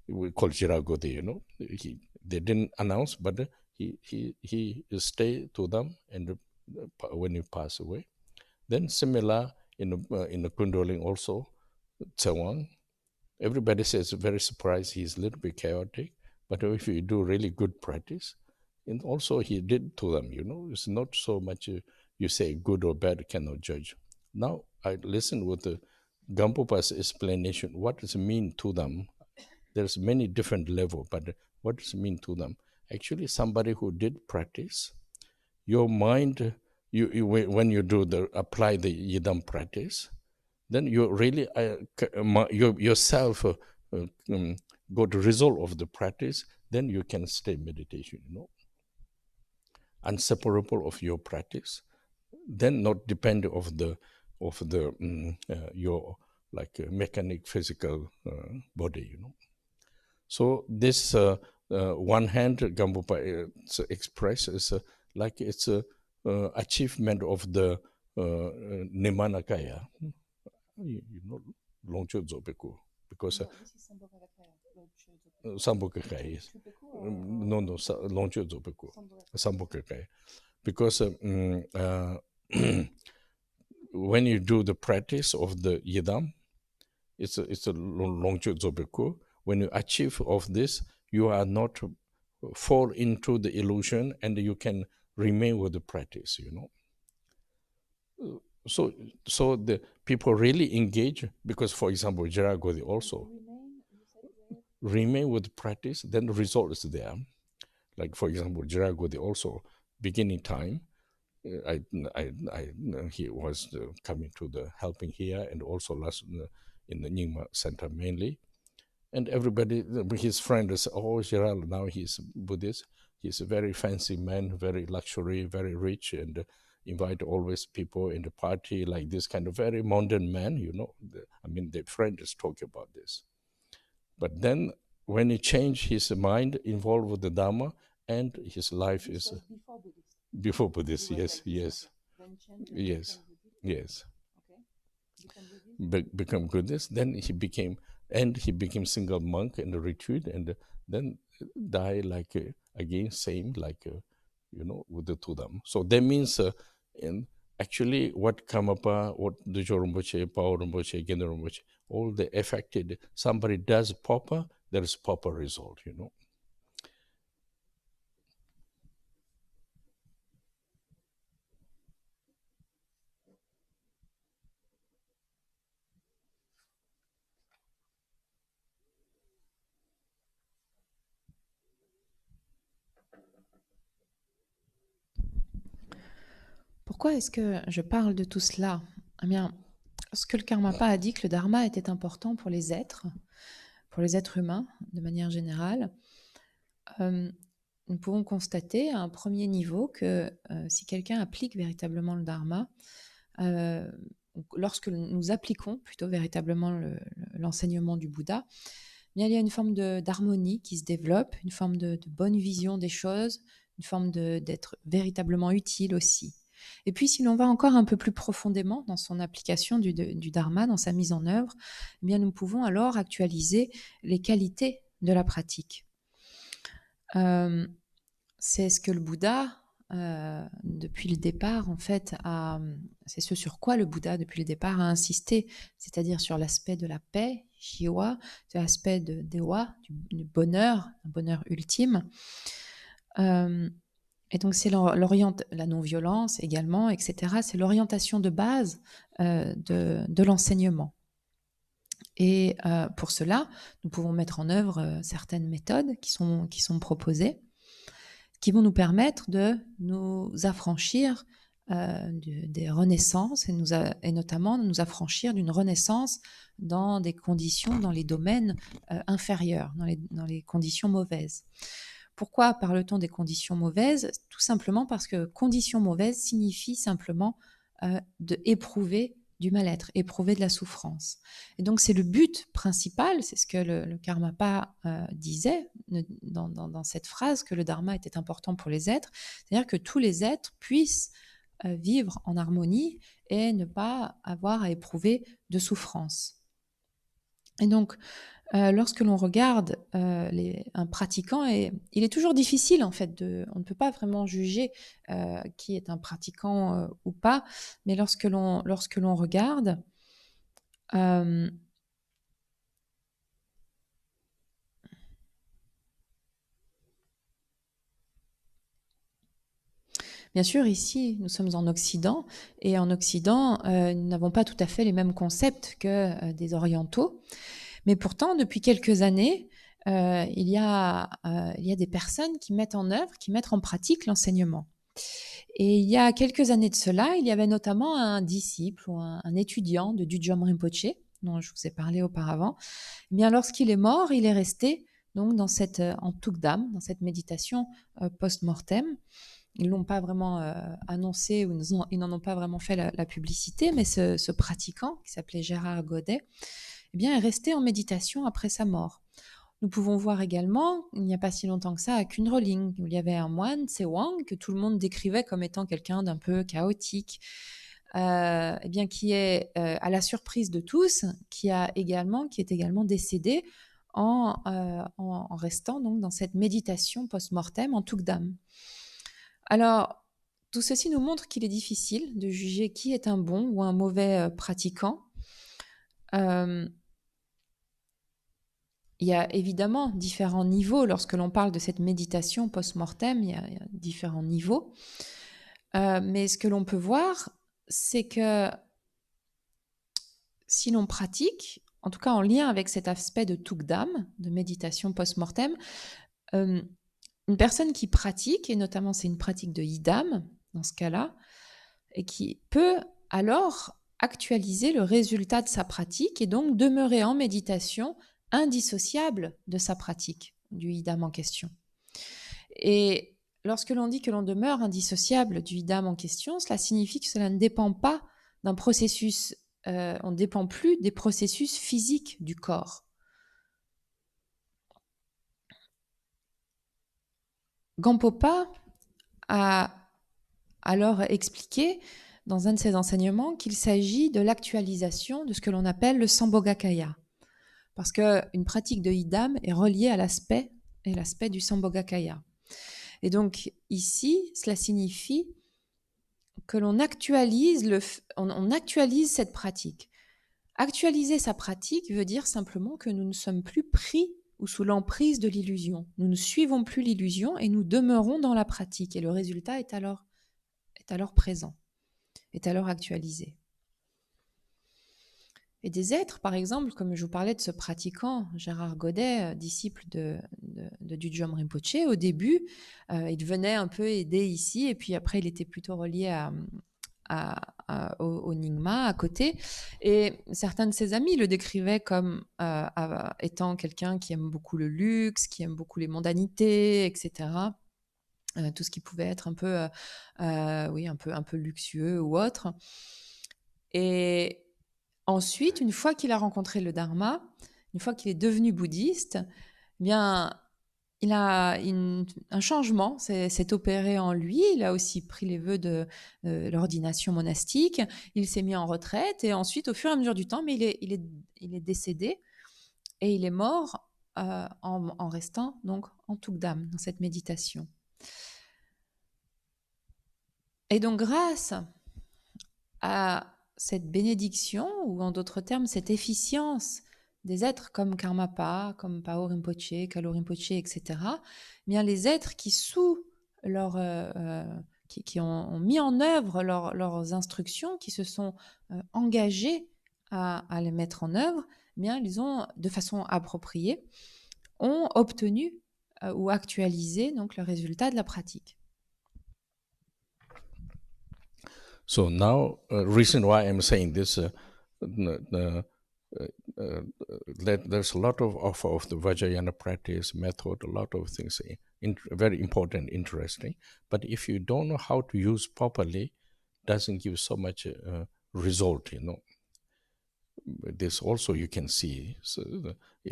we call Jiragode, they didn't announce, but he stay to them and when he pass away. Then similar in the Kundoling also, Tsewang, everybody says very surprised he's a little bit chaotic, but if you do really good practice, and also he did to them, it's not so much you say good or bad cannot judge. Now I listen with the Gampopa's explanation, what does it mean to them? There's many different level, but what does it mean to them? Actually, somebody who did practice, your mind, when you apply the Yidam practice, then you really yourself go to result of the practice. Then you can stay meditation, inseparable of your practice. Then not depend of the your like mechanic physical body, So this one hand Gampopa express is like it's a achievement of the Nimanakaya. Longcho Zobeku, because Sambokakai. No, Longcho Zobeku, Sambokakai, because when you do the practice of the Yidam, it's a Longcho Zobeku. When you achieve of this, you are not fall into the illusion, and you can remain with the practice, So the people really engage, because, for example, Jiragodi also remain with practice, then the result is there. Like, for example, Jiragodi also, beginning time, he was coming to the helping here, and also last in the Nyingma Center mainly. And everybody, his friend is, Gerald, now he's Buddhist. He's a very fancy man, very luxury, very rich, and invite always people in the party, like this kind of very modern man, the friend is talking about this. But then when he changed his mind, involved with the Dharma, and his life is before Buddhist, yes. Become Buddhist, then he became single monk in the retreat, and then die like again same like with the Tudam. So that means in actually what Karmapa, what Dujho Rinpoche, Pao Rinpoche, Gendo Rinpoche, all the affected, somebody does proper, there is proper result, Pourquoi est-ce que je parle de tout cela? Eh bien, ce que le Karmapa a dit que le Dharma était important pour les êtres humains de manière générale, nous pouvons constater à un premier niveau que si quelqu'un applique véritablement le Dharma, lorsque nous appliquons plutôt véritablement l'enseignement du Bouddha, bien, il y a une forme d'harmonie qui se développe, une forme de bonne vision des choses, une forme d'être véritablement utile aussi. Et puis, si l'on va encore un peu plus profondément dans son application du Dharma, dans sa mise en œuvre, eh bien, nous pouvons alors actualiser les qualités de la pratique. C'est ce que le Bouddha, depuis le départ, en fait, c'est ce sur quoi le Bouddha, depuis le départ, a insisté, c'est-à-dire sur l'aspect de la paix, Shiwa, sur l'aspect de Dewa, du bonheur, un bonheur ultime. Et donc, c'est la non-violence également, etc. C'est l'orientation de base de l'enseignement. Et pour cela, nous pouvons mettre en œuvre certaines méthodes qui sont proposées, qui vont nous permettre de nous affranchir des renaissances et notamment de nous affranchir d'une renaissance dans des conditions, dans les domaines inférieurs, dans les conditions mauvaises. Pourquoi parle-t-on des conditions mauvaises? Tout simplement parce que conditions mauvaises signifie simplement éprouver du mal-être, éprouver de la souffrance. Et donc c'est le but principal, c'est ce que le Karmapa disait dans cette phrase, que le Dharma était important pour les êtres, c'est-à-dire que tous les êtres puissent vivre en harmonie et ne pas avoir à éprouver de souffrance. Et donc, lorsque l'on regarde un pratiquant, il est toujours difficile en fait on ne peut pas vraiment juger qui est un pratiquant ou pas, mais lorsque l'on regarde, bien sûr, ici, nous sommes en Occident, et en Occident, nous n'avons pas tout à fait les mêmes concepts que des Orientaux. Mais pourtant, depuis quelques années, il y a des personnes qui mettent en pratique l'enseignement. Et il y a quelques années de cela, il y avait notamment un disciple ou un étudiant de Dudjom Rinpoche, dont je vous ai parlé auparavant. Eh bien, lorsqu'il est mort, il est resté donc en Tukdam, dans cette méditation post-mortem. Ils l'ont pas vraiment annoncé, ou ils n'en ont pas vraiment fait la publicité, mais ce pratiquant, qui s'appelait Gérard Godet, eh bien, est resté en méditation après sa mort. Nous pouvons voir également, il n'y a pas si longtemps que ça, à Kunroling, où il y avait un moine, Sewang, que tout le monde décrivait comme étant quelqu'un d'un peu chaotique, eh bien, qui est, à la surprise de tous, qui est également décédé en restant donc dans cette méditation post-mortem en Tukdam. Alors, tout ceci nous montre qu'il est difficile de juger qui est un bon ou un mauvais pratiquant. Il y a évidemment différents niveaux. Lorsque l'on parle de cette méditation post-mortem, il y a différents niveaux. Mais ce que l'on peut voir, c'est que si l'on pratique, en tout cas en lien avec cet aspect de Tukdam, de méditation post-mortem, une personne qui pratique, et notamment c'est une pratique de Yidam, dans ce cas-là, et qui peut alors actualiser le résultat de sa pratique et donc demeurer en méditation indissociable de sa pratique, du Yidam en question. Et lorsque l'on dit que l'on demeure indissociable du Yidam en question, cela signifie que cela ne dépend pas d'un processus, on ne dépend plus des processus physiques du corps. Gampopa a alors expliqué dans un de ses enseignements qu'il s'agit de l'actualisation de ce que l'on appelle le Sambhogakaya. Parce qu'une pratique de Yidam est reliée à l'aspect du Sambhogakaya. Et donc ici, cela signifie que l'on actualise, on actualise cette pratique. Actualiser sa pratique veut dire simplement que nous ne sommes plus pris ou sous l'emprise de l'illusion. Nous ne suivons plus l'illusion et nous demeurons dans la pratique. Et le résultat est alors présent, est alors actualisé. Et des êtres, par exemple, comme je vous parlais de ce pratiquant, Gérard Godet, disciple de Dudjom Rinpoche, au début, il venait un peu aider ici, et puis après, il était plutôt relié au Nyingma à côté. Et certains de ses amis le décrivaient comme étant quelqu'un qui aime beaucoup le luxe, qui aime beaucoup les mondanités, etc. Tout ce qui pouvait être un peu, un peu luxueux ou autre. Et ensuite, une fois qu'il a rencontré le Dharma, une fois qu'il est devenu bouddhiste, eh bien, il a un changement s'est opéré en lui. Il a aussi pris les vœux de l'ordination monastique. Il s'est mis en retraite et ensuite, au fur et à mesure du temps, mais il est décédé et il est mort en restant donc en Tukdam, dans cette méditation. Et donc, grâce à cette bénédiction, ou en d'autres termes, cette efficience des êtres comme Karmapa, comme Pao Rinpoche, Kalo Rinpoche, etc., bien les êtres qui, qui ont mis en œuvre leurs instructions, qui se sont engagés à les mettre en œuvre, bien ils ont, de façon appropriée, ont obtenu ou actualisé donc le résultat de la pratique. So now, reason why I'm saying this, there's a lot of the Vajrayana practice method, a lot of things very important, interesting. But if you don't know how to use properly, doesn't give so much result, This also you can see,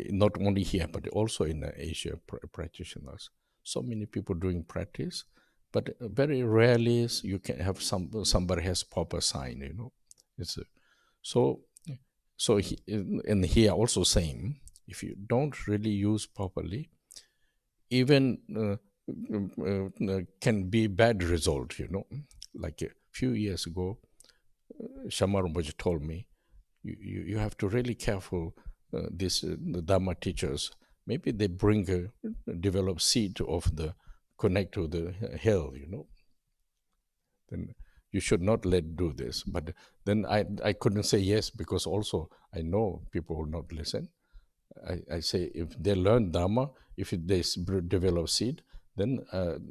not only here, but also in Asia practitioners. So many people doing practice, but very rarely you can have somebody has proper sign, It's so So and here also same, if you don't really use properly, even can be bad result, Like a few years ago, Shamar Rinpoche told me, you have to really careful the Dharma teachers. Maybe they develop seed of the connect to the hell, Then you should not let do this. But then I couldn't say yes, because also I know people will not listen. I say if they learn Dharma, if they develop seed, then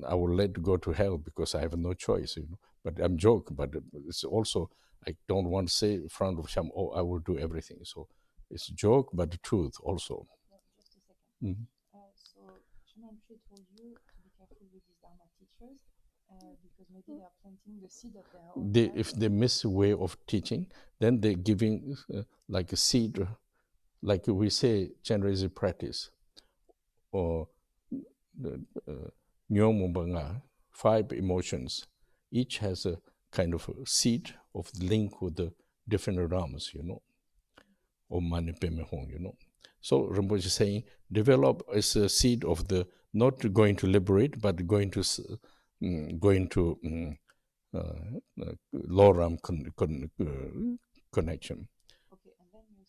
I will let go to hell because I have no choice, But I'm joking, but it's also, I don't want to say in front of Sham, oh, I will do everything. So it's a joke, but the truth also. Just a second. Mhm. So Shaman Rinpoche told you to be careful with these Dharma teachers because maybe they are planting the seed of their own life. If they miss a way of teaching, then they're giving like a seed, like we say, generally practice, or Nyomubanga, 5 emotions. Each has a kind of a seed of the link with the different realms, or Manipemehong, So Rinpoche is saying, develop as a seed of the not going to liberate, but going to low realm connection. Okay, and then you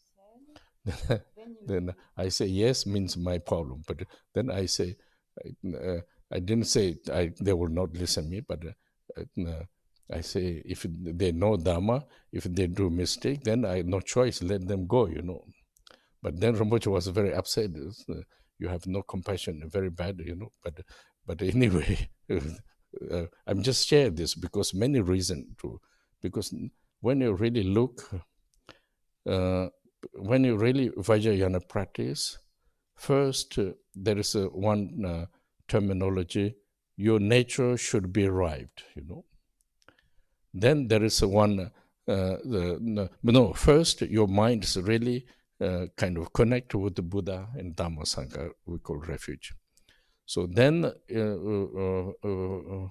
said, Then I say yes means my problem, but then I say I didn't say they will not listen me, but I say if they know Dharma, if they do mistake, then I no choice, let them go, But then Rinpoche was very upset. You have no compassion, very bad, But anyway, I'm just sharing this because many reasons too. Because when you really look, when you really Vajrayana practice, first there is one terminology: your nature should be arrived. Then there is one. First your mind is really kind of connect with the Buddha and Dhamma Sangha, we call refuge. So then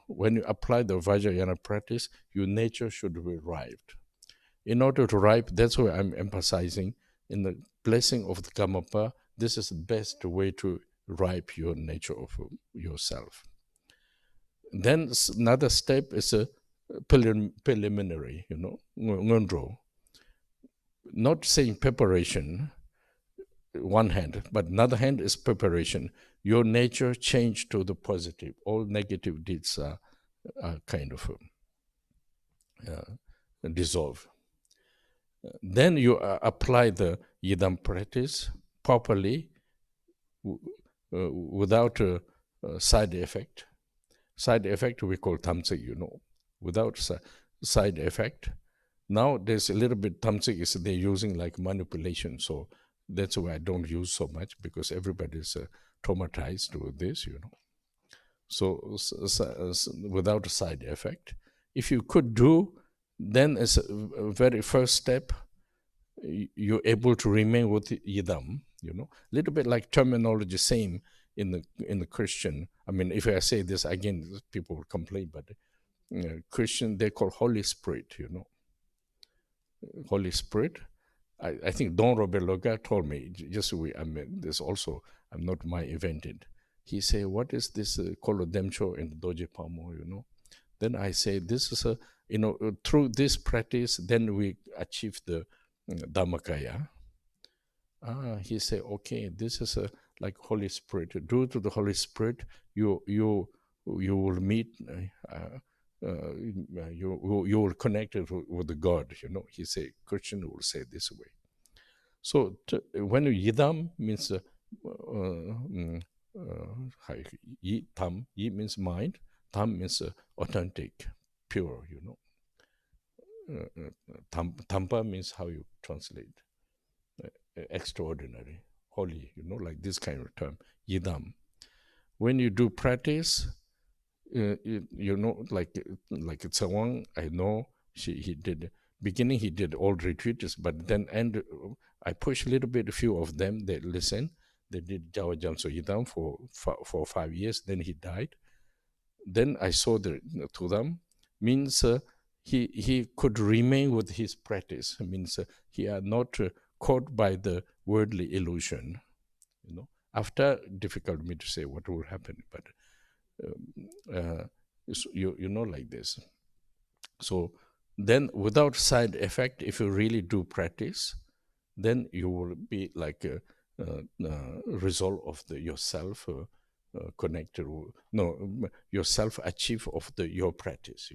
when you apply the Vajrayana practice, your nature should be arrived. In order to ripe, that's why I'm emphasizing in the blessing of the Karmapa, this is the best way to ripe your nature of yourself. Then another step is a preliminary, ngondro. Not saying preparation, one hand, but another hand is preparation. Your nature change to the positive. All negative deeds are kind of dissolve. Then you apply the Yidam practice properly without a side effect. Side effect we call tamsik, without side effect. Now there's a little bit tamsik is they're using like manipulation, so that's why I don't use so much because everybody's traumatized with this, So without a side effect, if you could do, then as a very first step, you're able to remain with Yidam, a little bit like terminology, same in the Christian. I mean, if I say this again, people will complain, but Christian, they call Holy Spirit, Holy Spirit. I think Don Robert Loga told me, this also, I'm not my invented. He said, what is this Kolo Demcho in the Doje Pamo, Then I say, this is through this practice, then we achieve the Dhammakaya. He said, okay, this is like Holy Spirit. Due to the Holy Spirit, you will meet, you will connect with the God. He said, Christian will say this way. So when you Yidam means Yi Tam, Yi means mind, Tam means authentic, pure. Tampa means how you translate. Extraordinary, holy, like this kind of term, Yidam. When you do practice, like Tsawang, I know he did, beginning he did all retreats, but then I pushed a little bit, a few of them, they listen. They did Jawa Jamso Yidam for 5 years, then he died. Then I saw the Tudam, means he could remain with his practice, means he are not caught by the worldly illusion. After, difficult me to say what will happen, but like this. So then, without side effect, if you really do practice, then you will be like a result of yourself connected. Yourself achieve of your practice.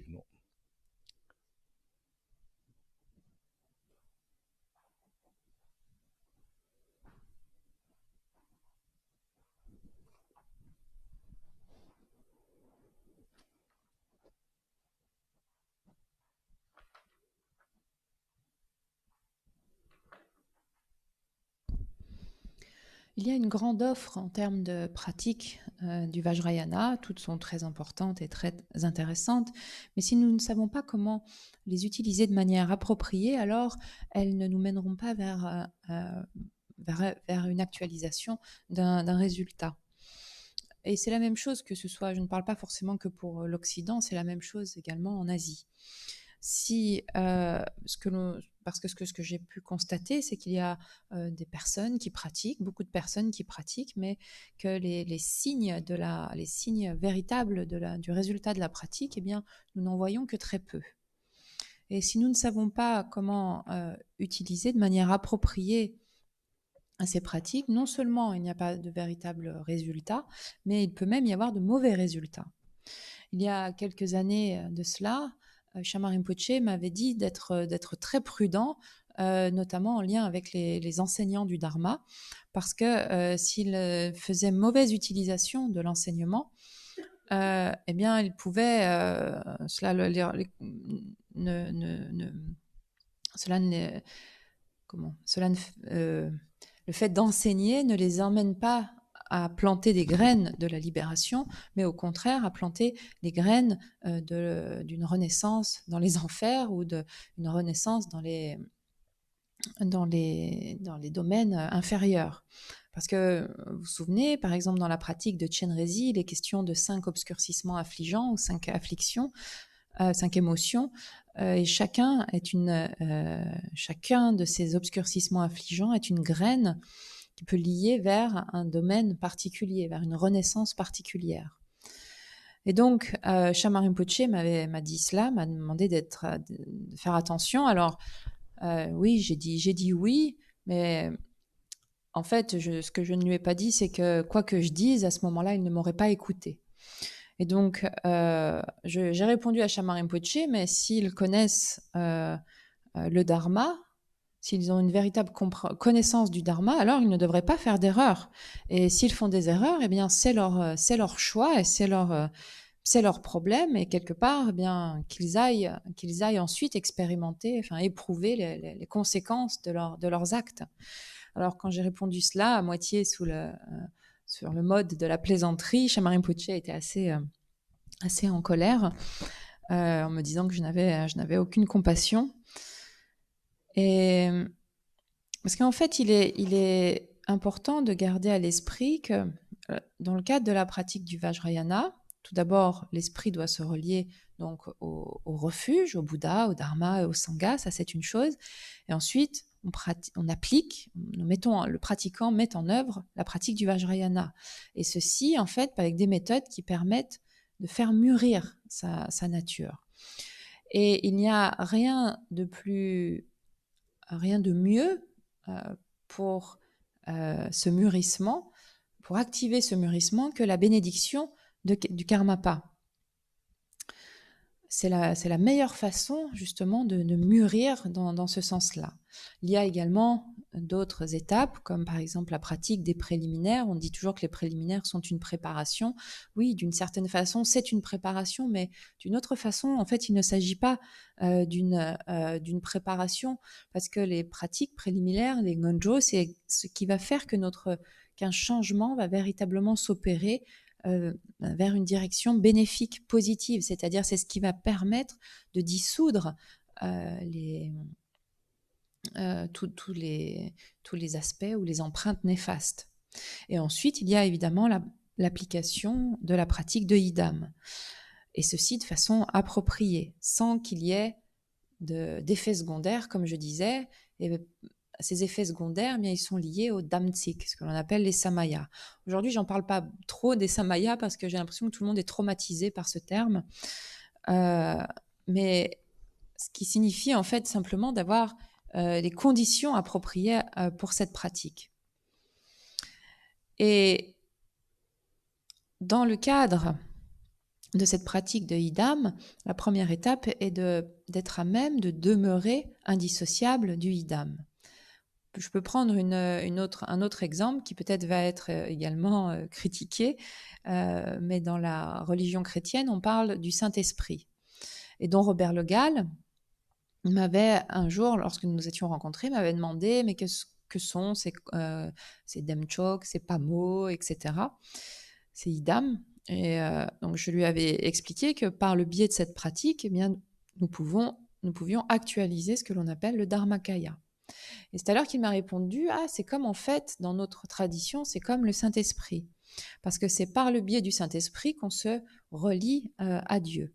Il y a une grande offre en termes de pratique du Vajrayana. Toutes sont très importantes et très intéressantes. Mais si nous ne savons pas comment les utiliser de manière appropriée, alors elles ne nous mèneront pas vers une actualisation d'un résultat. Et c'est la même chose que ce soit, je ne parle pas forcément que pour l'Occident, c'est la même chose également en Asie. Parce que ce que j'ai pu constater, c'est qu'il y a des personnes qui pratiquent, beaucoup de personnes qui pratiquent, mais que les signes véritables du résultat de la pratique, eh bien, nous n'en voyons que très peu. Et si nous ne savons pas comment utiliser de manière appropriée ces pratiques, non seulement il n'y a pas de véritable résultat, mais il peut même y avoir de mauvais résultats. Il y a quelques années de cela, Shamar Rinpoche m'avait dit d'être très prudent, notamment en lien avec les enseignants du Dharma, parce que s'ils faisaient mauvaise utilisation de l'enseignement, eh bien, ils pouvaient, le fait d'enseigner ne les emmène pas à planter des graines de la libération, mais au contraire à planter les graines d'une renaissance dans les enfers ou d'une renaissance dans les domaines inférieurs. Parce que vous vous souvenez, par exemple, dans la pratique de Chenrezig, il est question de 5 obscurcissements affligeants ou 5 afflictions, 5 émotions, et chacun de ces obscurcissements affligeants est une graine qui peut lier vers un domaine particulier, vers une renaissance particulière. Et donc, Shamar Rinpoche m'a dit cela, m'a demandé de faire attention. Alors, oui, j'ai dit oui, mais en fait, ce que je ne lui ai pas dit, c'est que quoi que je dise, à ce moment-là, il ne m'aurait pas écouté. Et donc, j'ai répondu à Shamar Rinpoche, mais s'ils connaissent le Dharma, s'ils ont une véritable connaissance du Dharma, alors ils ne devraient pas faire d'erreurs. Et s'ils font des erreurs, eh bien, c'est leur choix et c'est leur problème. Et quelque part, eh bien, qu'ils aillent ensuite expérimenter, enfin, éprouver les conséquences de leurs actes. Alors, quand j'ai répondu cela, à moitié sur le mode de la plaisanterie, Shamar Rinpoche était assez en colère, en me disant que je n'avais aucune compassion. Et parce qu'en fait, il est important de garder à l'esprit que dans le cadre de la pratique du Vajrayana, tout d'abord, l'esprit doit se relier donc au refuge, au Bouddha, au Dharma et au Sangha, ça c'est une chose. Et ensuite, on applique, le pratiquant met en œuvre la pratique du Vajrayana. Et ceci, en fait, avec des méthodes qui permettent de faire mûrir sa nature. Et il n'y a rien de mieux pour ce mûrissement, pour activer ce mûrissement, que la bénédiction du Karmapa. C'est la meilleure façon justement de mûrir dans ce sens-là. Il y a également d'autres étapes, comme par exemple la pratique des préliminaires. On dit toujours que les préliminaires sont une préparation. Oui, d'une certaine façon, c'est une préparation, mais d'une autre façon, en fait, il ne s'agit pas d'une préparation, parce que les pratiques préliminaires, les ngonjo, c'est ce qui va faire qu'un changement va véritablement s'opérer vers une direction bénéfique, positive, c'est-à-dire c'est ce qui va permettre de dissoudre tous les aspects ou les empreintes néfastes. Et ensuite, il y a évidemment l'application de la pratique de Idam, et ceci de façon appropriée, sans qu'il y ait d'effets secondaires, comme je disais, et ces effets secondaires, ils sont liés au damtsik, ce que l'on appelle les samayas. Aujourd'hui, j'en parle pas trop des samayas parce que j'ai l'impression que tout le monde est traumatisé par ce terme. Mais ce qui signifie en fait simplement d'avoir les conditions appropriées pour cette pratique. Et dans le cadre de cette pratique de idam, la première étape est d'être à même de demeurer indissociable du idam. Je peux prendre un autre exemple qui peut-être va être également critiqué, mais dans la religion chrétienne, on parle du Saint-Esprit. Et dont Robert Le Gall m'avait un jour, lorsque nous nous étions rencontrés, m'avait demandé mais que sont ces Demchok, ces Pamo, etc. C'est idam. Et donc je lui avais expliqué que par le biais de cette pratique, eh bien, nous pouvions actualiser ce que l'on appelle le Dharmakaya. Et c'est alors qu'il m'a répondu, c'est comme en fait, dans notre tradition, c'est comme le Saint-Esprit. Parce que c'est par le biais du Saint-Esprit qu'on se relie à Dieu.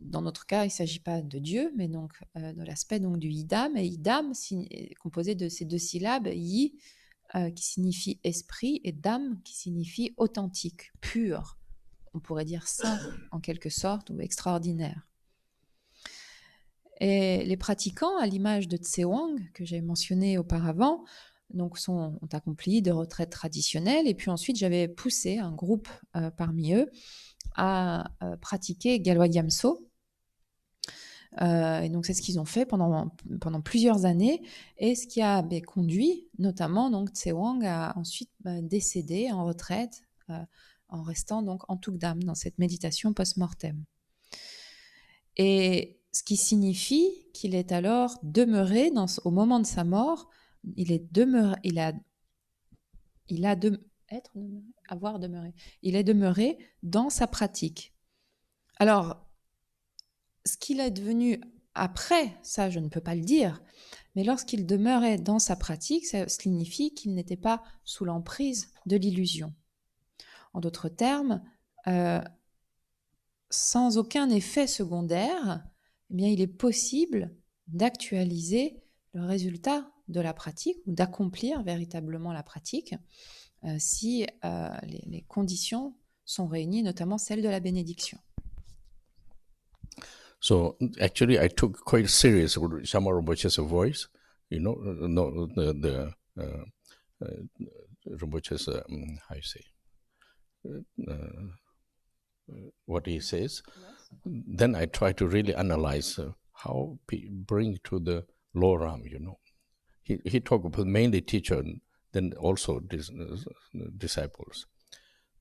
Dans notre cas, il ne s'agit pas de Dieu, mais donc de l'aspect donc du idam. Et idam est composé de ces deux syllabes, yi, qui signifie esprit, et dam, qui signifie authentique, pur. On pourrait dire saint, en quelque sorte, ou extraordinaire. Et les pratiquants, à l'image de Tsewang, que j'ai mentionné auparavant, donc ont accompli des retraites traditionnelles, et puis ensuite j'avais poussé un groupe parmi eux à pratiquer Galwa Gyamso. Et donc c'est ce qu'ils ont fait pendant plusieurs années, et ce qui a conduit notamment donc Tsewang à ensuite décéder en retraite, en restant donc en Tukdam, dans cette méditation post-mortem. Et ce qui signifie qu'il est alors demeuré, au moment de sa mort, il est demeuré dans sa pratique. Alors, ce qu'il est devenu après, ça je ne peux pas le dire, mais lorsqu'il demeurait dans sa pratique, ça signifie qu'il n'était pas sous l'emprise de l'illusion. En d'autres termes, sans aucun effet secondaire, eh bien, il est possible d'actualiser le résultat de la pratique ou d'accomplir véritablement la pratique si les conditions sont réunies, notamment celle de la bénédiction. So actually, I took quite serious Shamar Rinpoche's voice, the Rinpoche's, how you say, what he says. Yes. Then I try to really analyze how bring to the low ram, He talked about mainly teacher, then also disciples.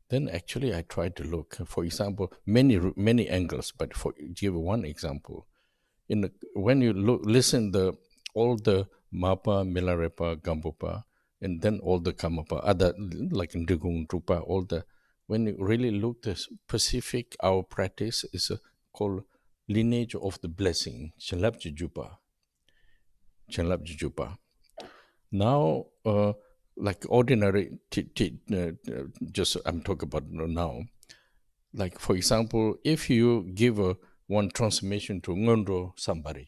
Then actually I tried to look, for example, many angles, but for give one example, when you listen all the Mapa, Milarepa, Gambupa, and then all the Kamapa, other like Ndigung, Drupa, all the, when you really look the specific, our practice is called lineage of the blessing, Chenlap Jujupa. Now, like ordinary, just I'm talking about now, like for example, if you give one transmission to Ngondo somebody,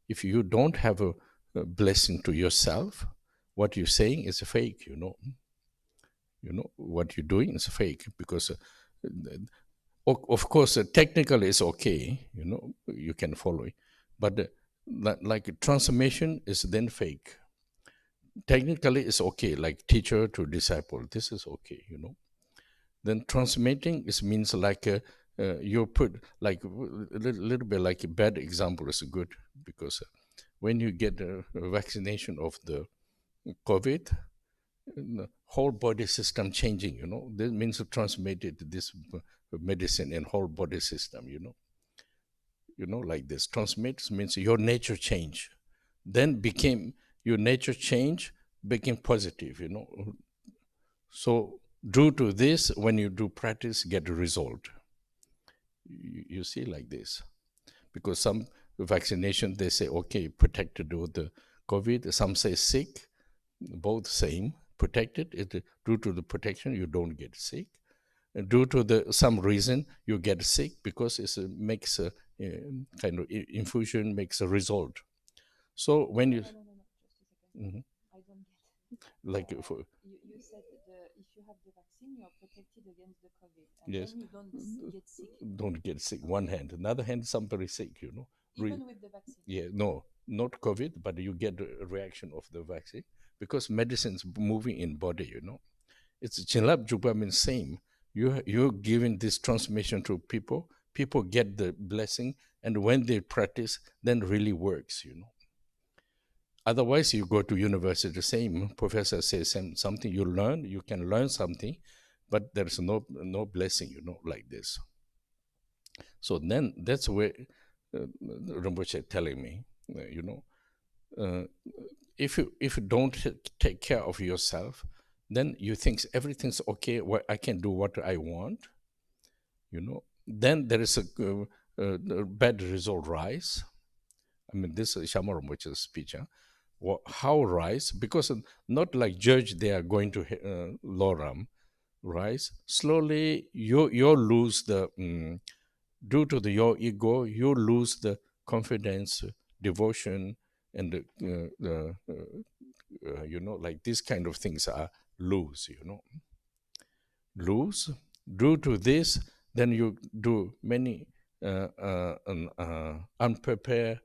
if you don't have a blessing to yourself, what you're saying is fake, what you're doing is fake, because of course technically it's okay, you can follow it, but like transformation is then fake. Technically it's okay, like teacher to disciple, this is okay, Then transmitting means like you put like a little bit like a bad example is good, because when you get a vaccination of the COVID, the whole body system changing, This means you transmitted this medicine in whole body system, like this. Transmit means your nature change. Then your nature change became positive, So due to this, when you do practice, get a result. You see like this. Because some vaccination, they say, okay, protected with the COVID. Some say sick, both same. Protected, due to the protection, you don't get sick. And due to some reason, you get sick because it makes a kind of infusion, makes a result. So when you... Mhm. I don't get. Like for You said if you have the vaccine, you're protected against the COVID, and yes, then you don't get sick, don't get sick. One hand, another hand, somebody sick. even with the vaccine. Yeah, no, not COVID, but you get a reaction of the vaccine because medicine's moving in body. It's chinlap juba means same. You're giving this transmission to people. People get the blessing, and when they practice, then really works. Otherwise, you go to university, the same professor says something, you can learn something, but there's no blessing, like this. So then that's where Rinpoche telling me, uh, if you don't take care of yourself, then you think everything's okay. I can do what I want, Then there is a bad result rise. I mean, this is Shama Rinpoche's speech. How rise? Because not like judge, they are going to Loram rise. Slowly, you lose the due to your ego, you lose the confidence, devotion, and like these kind of things are lose. Due to this, then you do many unprepared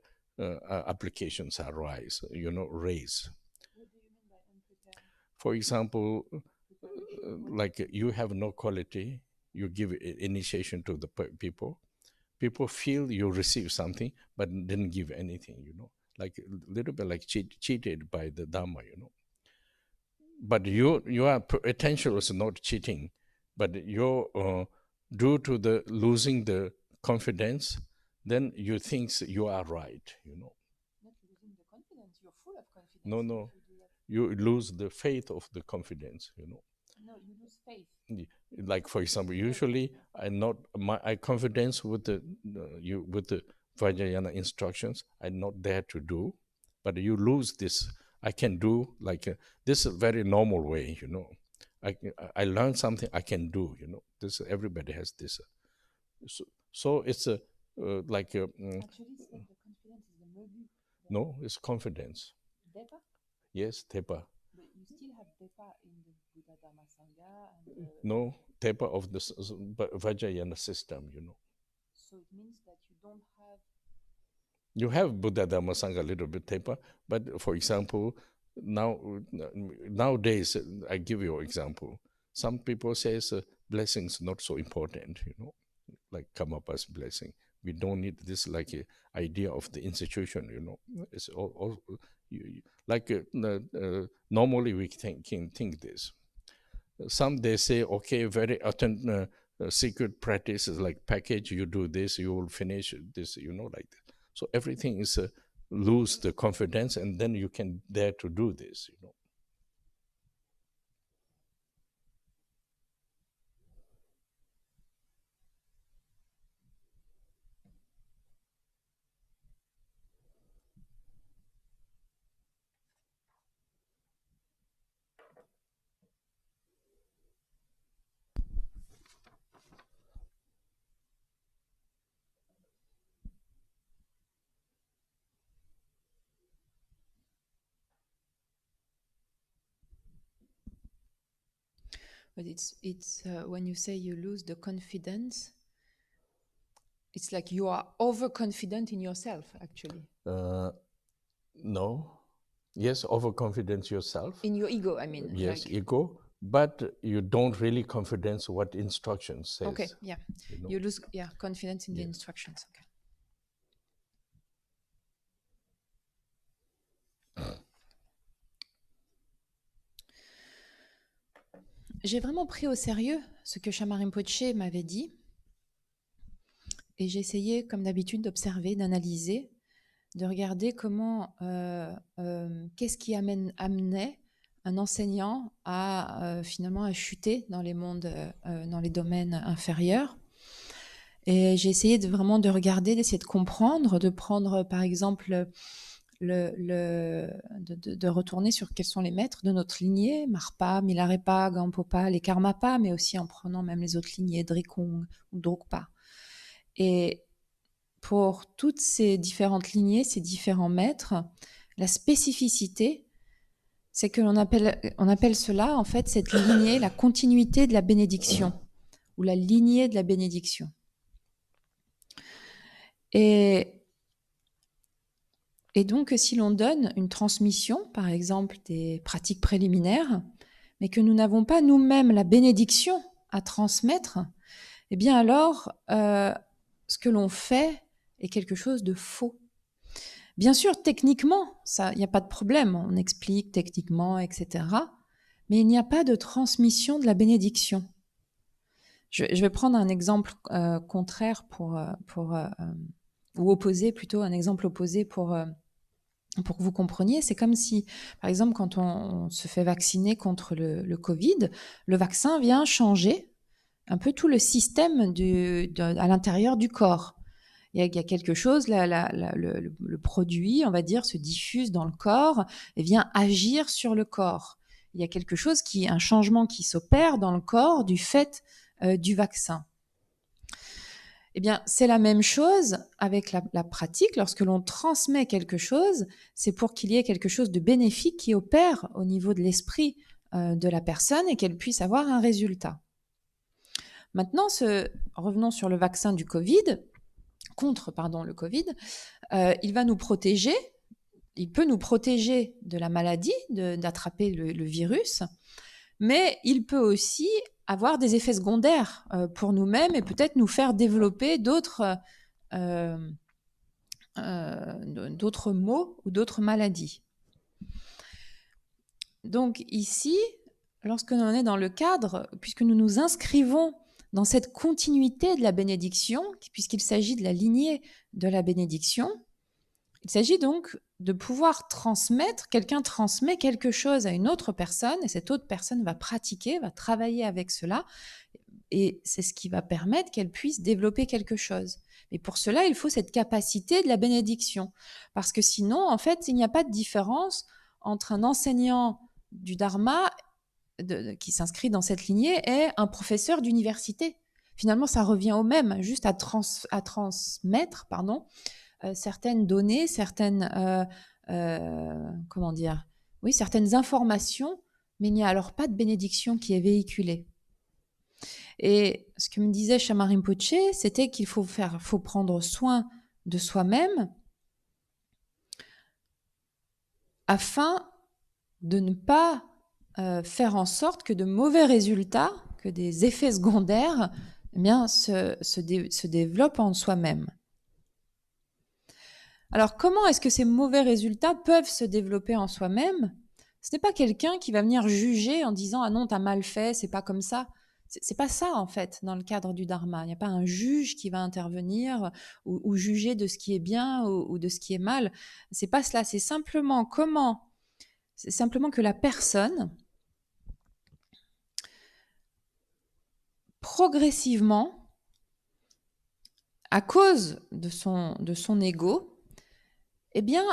applications arise, raise. What do you mean by unprepared? For example, like you have no quality, you give initiation to the people. People feel you receive something, but didn't give anything, like a little bit like cheated by the Dharma. But your attention was not cheating, but you're due to the losing the confidence, then you think you are right. Not losing the confidence. You're full of confidence. No, you lose the faith of the confidence. No, you lose faith. Like for example, usually I confidence with the Vajrayana instructions. I'm not there to do, but you lose this. I can do like this is a very normal way. I learn something I can do. This everybody has this. So it's a like Actually, it's not the confidence, it's the modu. No, it's confidence. Depa? Yes, tepa. But you still have depa in the Buddha Dhamma Sangha and No, tepa of the Vajrayana system. So it means that you don't have. You have Buddha Dhamma Sangha a little bit tepa, but for example, nowadays, I give you an example. Some people says blessings not so important, like Kamapa's blessing. We don't need this like idea of the institution, It's all like normally we think this. Some they say, okay, very secret practices like package, you do this, you will finish this, like that. So everything is lose the confidence, and then you can dare to do this, But it's when you say you lose the confidence, it's like you are overconfident in yourself, actually. No. Yes, overconfidence yourself. In your ego, I mean. Yes, ego, but you don't really confidence what instructions says. Okay, yeah. You lose confidence in the instructions. Okay. J'ai vraiment pris au sérieux ce que Shama Rinpoche m'avait dit. Et j'ai essayé, comme d'habitude, d'observer, d'analyser, de regarder comment, qu'est-ce qui amenait un enseignant à finalement à chuter dans les mondes, dans les domaines inférieurs. Et j'ai essayé vraiment de regarder, d'essayer de comprendre, de prendre par exemple de retourner sur quels sont les maîtres de notre lignée, Marpa, Milarepa, Gampopa, les Karmapa, mais aussi en prenant même les autres lignées, Drikung ou Drukpa. Et pour toutes ces différentes lignées, ces différents maîtres, la spécificité, c'est que on appelle cela, en fait, cette lignée, la continuité de la bénédiction, ou la lignée de la bénédiction. Et donc, si l'on donne une transmission, par exemple des pratiques préliminaires, mais que nous n'avons pas nous-mêmes la bénédiction à transmettre, eh bien alors, ce que l'on fait est quelque chose de faux. Bien sûr, techniquement, il n'y a pas de problème, on explique techniquement, etc. Mais il n'y a pas de transmission de la bénédiction. Je vais prendre un exemple contraire ou opposé plutôt, un exemple opposé pour que vous compreniez. C'est comme si, par exemple, quand on se fait vacciner contre le Covid, le vaccin vient changer un peu tout le système à l'intérieur du corps. Il y a quelque chose, le produit, on va dire, se diffuse dans le corps et vient agir sur le corps. Il y a quelque chose un changement qui s'opère dans le corps du fait du vaccin. Eh bien, c'est la même chose avec la pratique. Lorsque l'on transmet quelque chose, c'est pour qu'il y ait quelque chose de bénéfique qui opère au niveau de l'esprit de la personne et qu'elle puisse avoir un résultat. Maintenant, revenons sur le vaccin du Covid, contre le Covid. Il va nous protéger, il peut nous protéger de la maladie, d'attraper le virus, mais il peut aussi avoir des effets secondaires pour nous-mêmes et peut-être nous faire développer d'autres maux ou d'autres maladies. Donc ici, lorsque l'on est dans le cadre, puisque nous nous inscrivons dans cette continuité de la bénédiction, puisqu'il s'agit de la lignée de la bénédiction, il s'agit donc de pouvoir transmettre, quelqu'un transmet quelque chose à une autre personne et cette autre personne va pratiquer, va travailler avec cela et c'est ce qui va permettre qu'elle puisse développer quelque chose. Mais pour cela, il faut cette capacité de la bénédiction parce que sinon, en fait, il n'y a pas de différence entre un enseignant du Dharma qui s'inscrit dans cette lignée et un professeur d'université. Finalement, ça revient au même, juste à transmettre, certaines données, certaines informations, mais il n'y a alors pas de bénédiction qui est véhiculée. Et ce que me disait Shama Rinpoche, c'était qu'il faut prendre soin de soi-même afin de ne pas faire en sorte que de mauvais résultats, que des effets secondaires, se développent en soi-même. Alors, comment est-ce que ces mauvais résultats peuvent se développer en soi-même? Ce n'est pas quelqu'un qui va venir juger en disant « Ah non, t'as mal fait, c'est pas comme ça ». C'est pas ça, en fait, dans le cadre du Dharma. Il n'y a pas un juge qui va intervenir ou juger de ce qui est bien ou de ce qui est mal. C'est pas cela. C'est simplement que la personne, progressivement, à cause de son ego, eh bien,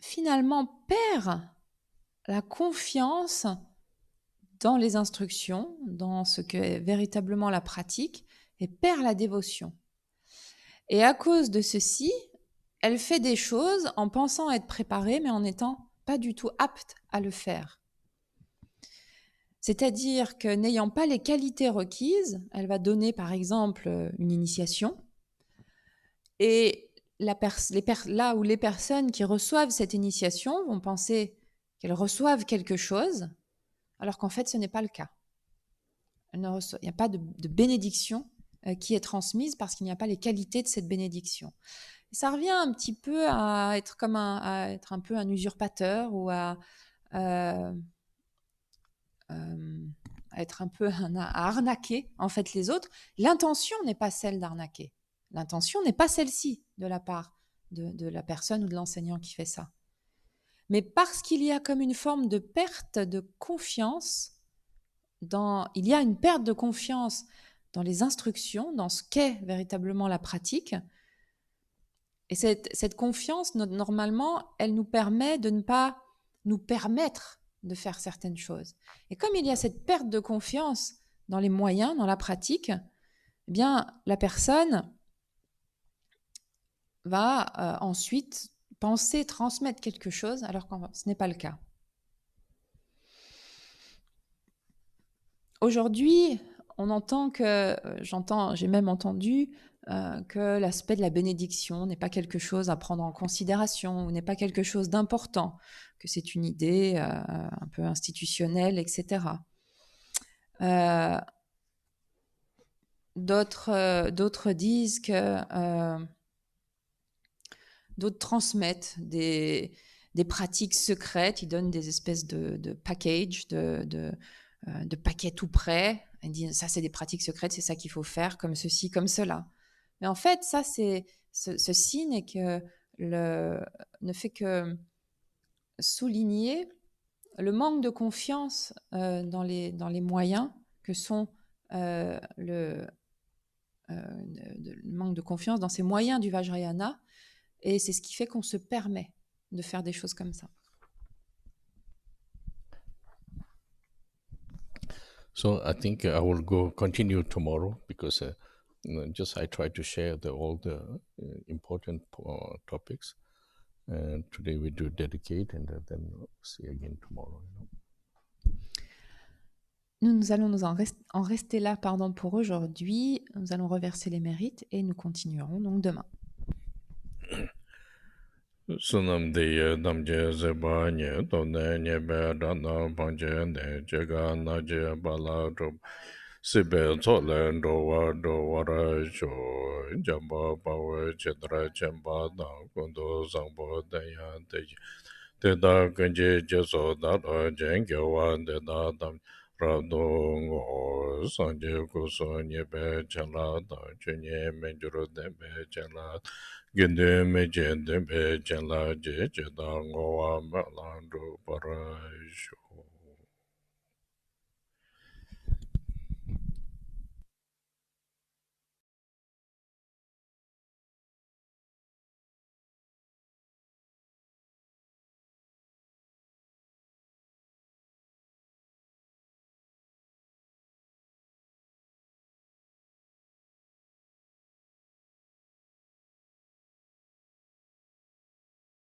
finalement, perd la confiance dans les instructions, dans ce qu'est véritablement la pratique, et perd la dévotion. Et à cause de ceci, elle fait des choses en pensant être préparée, mais en n'étant pas du tout apte à le faire. C'est-à-dire que n'ayant pas les qualités requises, elle va donner par exemple une initiation, et là où les personnes qui reçoivent cette initiation vont penser qu'elles reçoivent quelque chose, alors qu'en fait ce n'est pas le cas. Il n'y a pas de bénédiction qui est transmise parce qu'il n'y a pas les qualités de cette bénédiction. Et ça revient un petit peu à être un peu un usurpateur ou à être un peu à arnaquer en fait les autres. L'intention n'est pas celle d'arnaquer. L'intention n'est pas celle-ci de la part de la personne ou de l'enseignant qui fait ça. Mais parce qu'il y a comme une forme de perte de confiance, il y a une perte de confiance dans les instructions, dans ce qu'est véritablement la pratique. Et cette confiance, normalement, elle nous permet de ne pas nous permettre de faire certaines choses. Et comme il y a cette perte de confiance dans les moyens, dans la pratique, eh bien, la personne va ensuite penser transmettre quelque chose alors que ce n'est pas le cas. aujourd'hui, on entend que, j'ai même entendu que l'aspect de la bénédiction n'est pas quelque chose à prendre en considération ou n'est pas quelque chose d'important, que c'est une idée un peu institutionnelle, etc. Euh, d'autres disent que d'autres transmettent des pratiques secrètes, ils donnent des espèces de package, de paquets tout prêts. Ils disent ça, c'est des pratiques secrètes, c'est ça qu'il faut faire, comme ceci, comme cela. Mais en fait, ça, c'est ceci n'est que ne fait que souligner le manque de confiance dans les moyens que sont le manque de confiance dans ces moyens du Vajrayana. Et c'est ce qui fait qu'on se permet de faire des choses comme ça. So I think I will go continue tomorrow because just I try to share all the important topics. And today we do dedicate, and then we'll see again tomorrow. Nous allons en rester là pour aujourd'hui. Nous allons reverser les mérites et nous continuerons donc demain. Sunam de damje zeba nye to ne nye be dana banje ne jega na je bala rob sibe to le do wara jo jamba bawe jedra jamba da kondo zangbo de ya de da ganje jeso da do jenge wa de da dam ra do ngo sanje ko so nye be chala da jenye menjuro de be chala Gende me jende be chen la je che da ngo wa ma lan ru para shu.